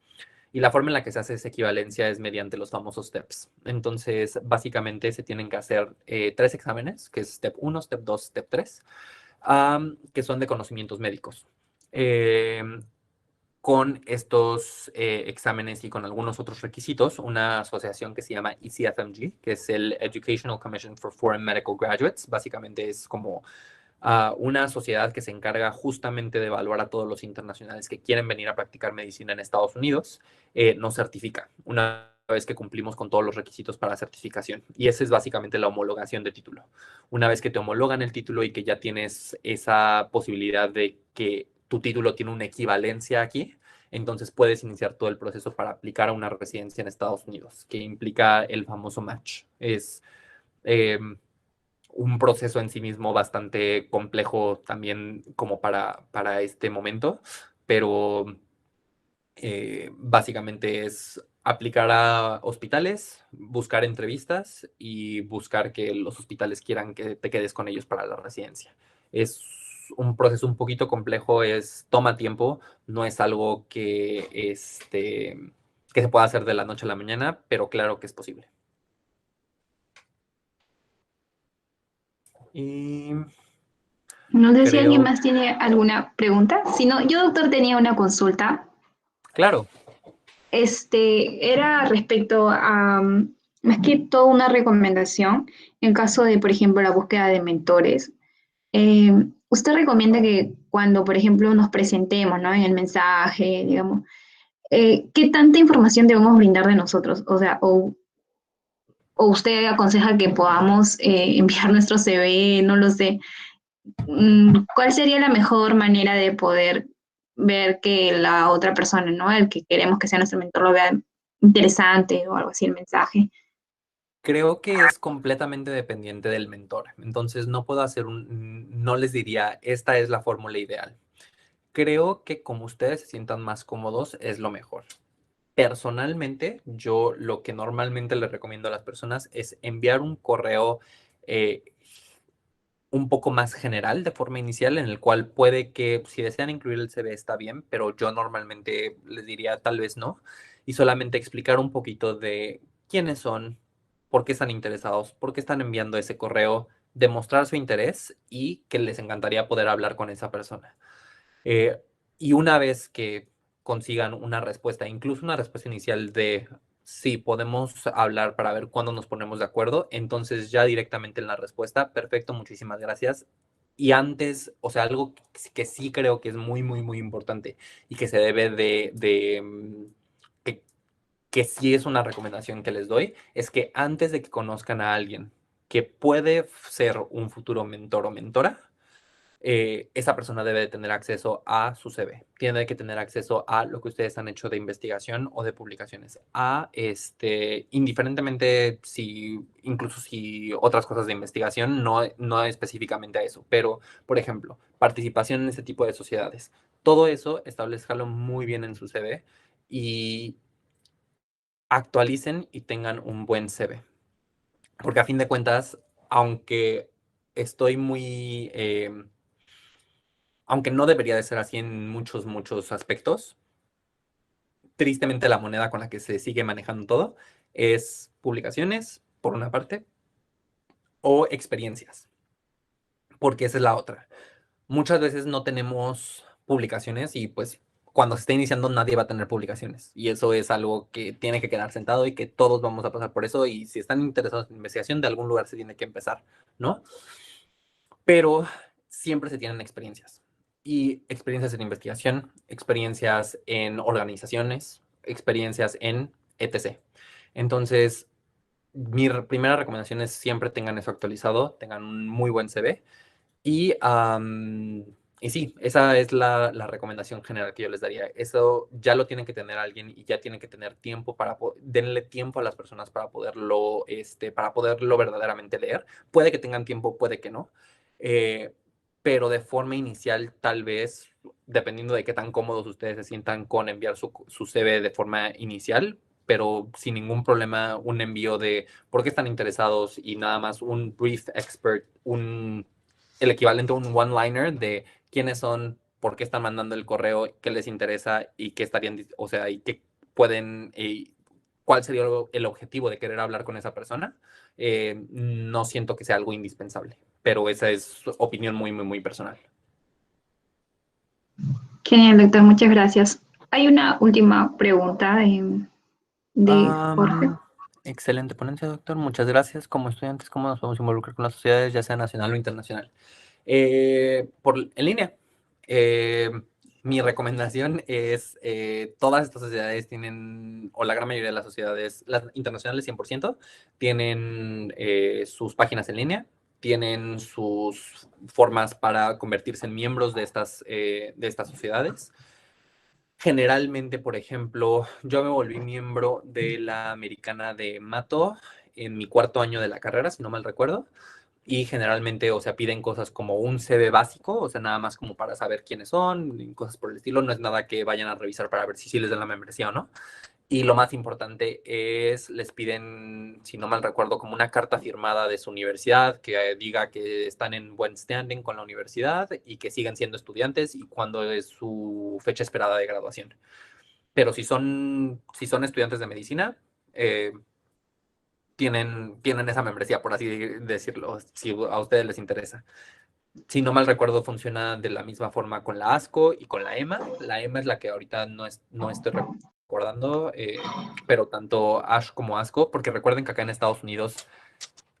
Y la forma en la que se hace esa equivalencia es mediante los famosos STEPS. Entonces, básicamente se tienen que hacer tres exámenes, que es STEP 1, STEP 2, STEP 3, que son de conocimientos médicos. Con estos exámenes y con algunos otros requisitos, una asociación que se llama ECFMG, que es el Educational Commission for Foreign Medical Graduates, básicamente es como una sociedad que se encarga justamente de evaluar a todos los internacionales que quieren venir a practicar medicina en Estados Unidos, nos certifica una vez que cumplimos con todos los requisitos para certificación. Y esa es básicamente la homologación de título. Una vez que te homologan el título y que ya tienes esa posibilidad de que tu título tiene una equivalencia aquí, entonces puedes iniciar todo el proceso para aplicar a una residencia en Estados Unidos, que implica el famoso match. Es... un proceso en sí mismo bastante complejo también como para este momento, pero básicamente es aplicar a hospitales, buscar entrevistas y buscar que los hospitales quieran que te quedes con ellos para la residencia. Es un proceso un poquito complejo, toma tiempo, no es algo que se pueda hacer de la noche a la mañana, pero claro que es posible. Y No sé si alguien creo, más tiene alguna pregunta. Si no, yo, doctor, tenía una consulta. claro, Era respecto a, más que todo una recomendación en caso de, por ejemplo, la búsqueda de mentores. Eh, ¿Usted recomienda que cuando, por ejemplo, nos presentemos, ¿no? En el mensaje, digamos, qué tanta información debemos brindar de nosotros? O sea, o usted aconseja que podamos enviar nuestro CV, no lo sé. ¿Cuál sería la mejor manera de poder ver que la otra persona, ¿no? El que queremos que sea nuestro mentor lo vea interesante o algo así el mensaje? creo que es completamente dependiente del mentor. Entonces no les diría, esta es la fórmula ideal. Creo que como ustedes se sientan más cómodos es lo mejor. Personalmente, yo lo que normalmente les recomiendo a las personas es enviar un correo eh, un poco más general de forma inicial, en el cual puede que si desean incluir el CV está bien, pero yo normalmente les diría tal vez no, y solamente explicar un poquito de quiénes son, por qué están interesados, por qué están enviando ese correo, demostrar su interés y que les encantaría poder hablar con esa persona. Eh, y una vez que consigan una respuesta, incluso una respuesta inicial de sí, podemos hablar para ver cuándo nos ponemos de acuerdo, entonces ya directamente en la respuesta, perfecto, muchísimas gracias. Y antes, o sea, algo que sí creo que es muy, muy, muy importante y que se debe que, que sí es una recomendación que les doy, es que antes de que conozcan a alguien que puede ser un futuro mentor o mentora, esa persona debe de tener acceso a su CV, tiene que tener acceso a lo que ustedes han hecho de investigación o de publicaciones, indiferentemente si, incluso si otras cosas de investigación, no específicamente a eso, pero, por ejemplo, participación en ese tipo de sociedades. Todo eso, establezcalo muy bien en su CV y actualicen y tengan un buen CV. Porque a fin de cuentas, aunque estoy muy... aunque no debería de ser así en muchos, muchos aspectos, tristemente la moneda con la que se sigue manejando todo es publicaciones, por una parte, o experiencias, porque esa es la otra. Muchas veces no tenemos publicaciones y pues cuando se está iniciando nadie va a tener publicaciones y eso es algo que tiene que quedar sentado y que todos vamos a pasar por eso y si están interesados en investigación de algún lugar se tiene que empezar, ¿no? Pero siempre se tienen experiencias. Y experiencias en investigación, experiencias en organizaciones, experiencias en etc. Entonces, primera recomendación es siempre tengan eso actualizado, tengan un muy buen CV y, y sí, esa es la recomendación general que yo les daría. Eso ya lo tienen que tener alguien y ya tienen que tener tiempo denle tiempo a las personas para poderlo verdaderamente leer. Puede que tengan tiempo, puede que no. Eh, pero de forma inicial, tal vez, dependiendo de qué tan cómodos ustedes se sientan con enviar su CV de forma inicial, pero sin ningún problema, un envío de por qué están interesados y nada más un brief expert, el equivalente a un one-liner de quiénes son, por qué están mandando el correo, qué les interesa y qué estarían, o sea, y qué pueden, cuál sería el objetivo de querer hablar con esa persona. No siento que sea algo indispensable, pero esa es opinión muy, muy, muy personal. Genial, doctor, muchas gracias. Hay una última pregunta de Jorge. Am, Excelente ponencia, doctor. Muchas gracias. Como estudiantes, ¿cómo nos podemos involucrar con las sociedades, ya sea nacional o internacional? En línea. Eh, Mi recomendación es, todas estas sociedades tienen, o la gran mayoría de las sociedades, las internacionales 100%, tienen sus páginas en línea, tienen sus formas para convertirse en miembros de estas sociedades. Generalmente, por ejemplo, yo me volví miembro de la Americana de Mato en mi cuarto año de la carrera, si no mal recuerdo. y generalmente, o sea, piden cosas como un CV básico, o sea, nada más como para saber quiénes son, y cosas por el estilo, no es nada que vayan a revisar para ver si sí les dan la membresía o no. Y lo más importante es, les piden, si no mal recuerdo, como una carta firmada de su universidad que diga que están en buen standing con la universidad y que siguen siendo estudiantes y cuándo es su fecha esperada de graduación. Pero si son estudiantes de medicina, eh, tienen esa membresía, por así decirlo, si a ustedes les interesa. Si no mal recuerdo, funciona de la misma forma con la ASCO y con la EMA. La EMA es la que ahorita no estoy recordando, pero tanto ASH como ASCO, porque recuerden que acá en Estados Unidos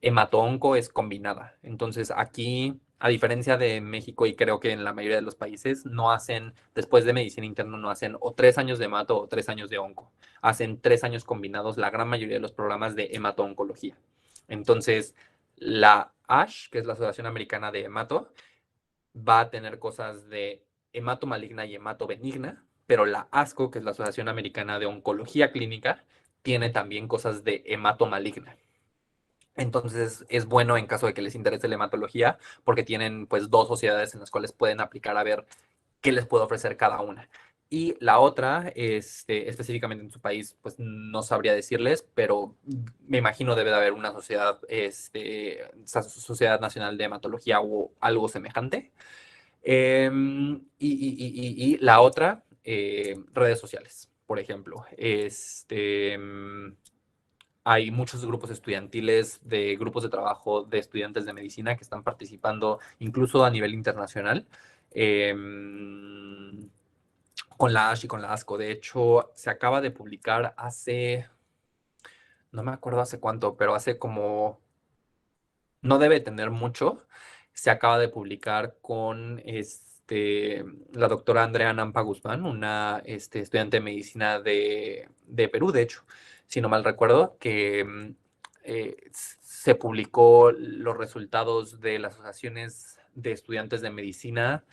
hemato-onco es combinada. Entonces aquí, a diferencia de México y creo que en la mayoría de los países, no hacen, después de medicina interna, no hacen o 3 años de hemato o 3 años de onco. Hacen 3 años combinados la gran mayoría de los programas de hemato-oncología. Entonces, la ASH, que es la Asociación Americana de Hemato, va a tener cosas de hemato maligna y hemato benigna, pero la ASCO, que es la Asociación Americana de Oncología Clínica, tiene también cosas de hemato maligna. Entonces es bueno en caso de que les interese la hematología, porque tienen pues dos sociedades en las cuales pueden aplicar a ver qué les puede ofrecer cada una. Y la otra, específicamente en su país, pues no sabría decirles, pero me imagino debe de haber una sociedad, Sociedad Nacional de Hematología o algo semejante. Y la otra, redes sociales, por ejemplo. Hay muchos grupos estudiantiles, de grupos de trabajo de estudiantes de medicina que están participando incluso a nivel internacional. eh, con la ASH y con la ASCO. De hecho, se acaba de publicar no me acuerdo hace cuánto, pero hace como, no debe tener mucho, se acaba de publicar con la doctora Andrea Nampa Guzmán, una estudiante de medicina de Perú, de hecho, si no mal recuerdo, que se publicó los resultados de las asociaciones de estudiantes de medicina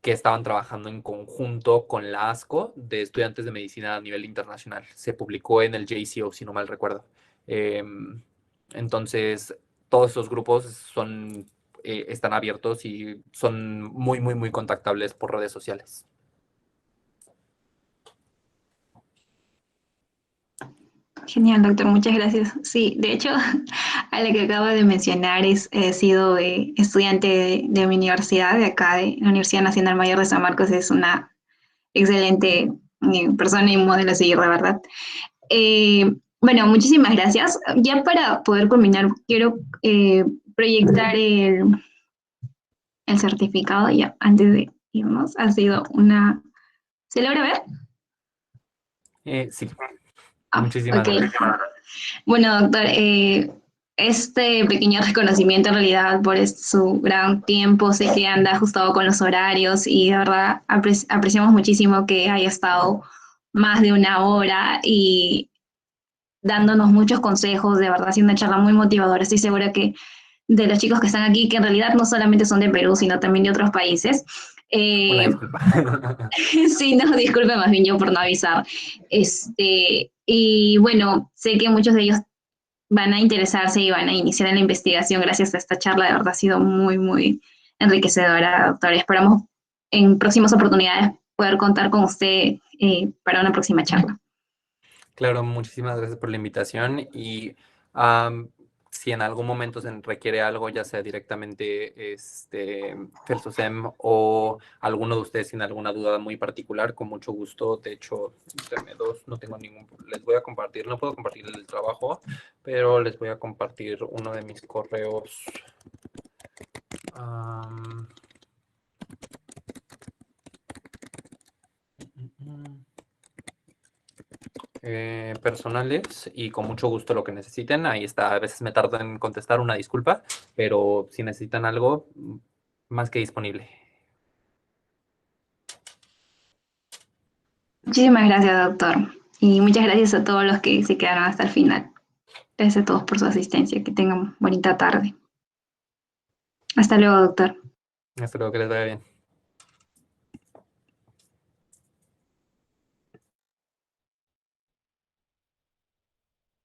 que estaban trabajando en conjunto con la ASCO de estudiantes de medicina a nivel internacional. Se publicó en el JCO, si no mal recuerdo. Entonces, todos esos grupos están abiertos y son muy, muy, muy contactables por redes sociales. Genial, doctor, muchas gracias. Sí, de hecho, a la que acabo de mencionar he sido estudiante de mi universidad, de acá, de la Universidad Nacional Mayor de San Marcos, es una excelente persona y modelo a seguir, de verdad. Bueno, muchísimas gracias. Ya para poder culminar, quiero proyectar el certificado ya antes de irnos. Ha sido una... ¿Se logra ver? Sí, Ah, muchísimas ok. gracias. Bueno, doctor, este pequeño reconocimiento en realidad por su gran tiempo, sé que anda ajustado con los horarios y de verdad apreciamos muchísimo que haya estado más de una hora y dándonos muchos consejos, de verdad, ha sido una charla muy motivadora. Estoy segura que de los chicos que están aquí, que en realidad no solamente son de Perú, sino también de otros países. Una Eh, disculpa. sí, no, disculpe más bien yo por no avisar. Y bueno, sé que muchos de ellos van a interesarse y van a iniciar en la investigación gracias a esta charla. De verdad ha sido muy, muy enriquecedora, doctor. Esperamos en próximas oportunidades poder contar con usted para una próxima charla. Claro, muchísimas gracias por la invitación y am, si en algún momento se requiere algo, ya sea directamente Felsosem o alguno de ustedes tiene alguna duda muy particular, con mucho gusto. De hecho, denme dos, no tengo ningún, les voy a compartir, no puedo compartir el trabajo, pero les voy a compartir uno de mis correos. am, mm, mm, personales y con mucho gusto lo que necesiten. Ahí está, a veces me tardo en contestar, una disculpa, pero si necesitan algo, más que disponible. Muchísimas gracias, doctor. Y muchas gracias a todos los que se quedaron hasta el final. Gracias a todos por su asistencia. Que tengan bonita tarde. Hasta luego, doctor. Espero que les vaya bien.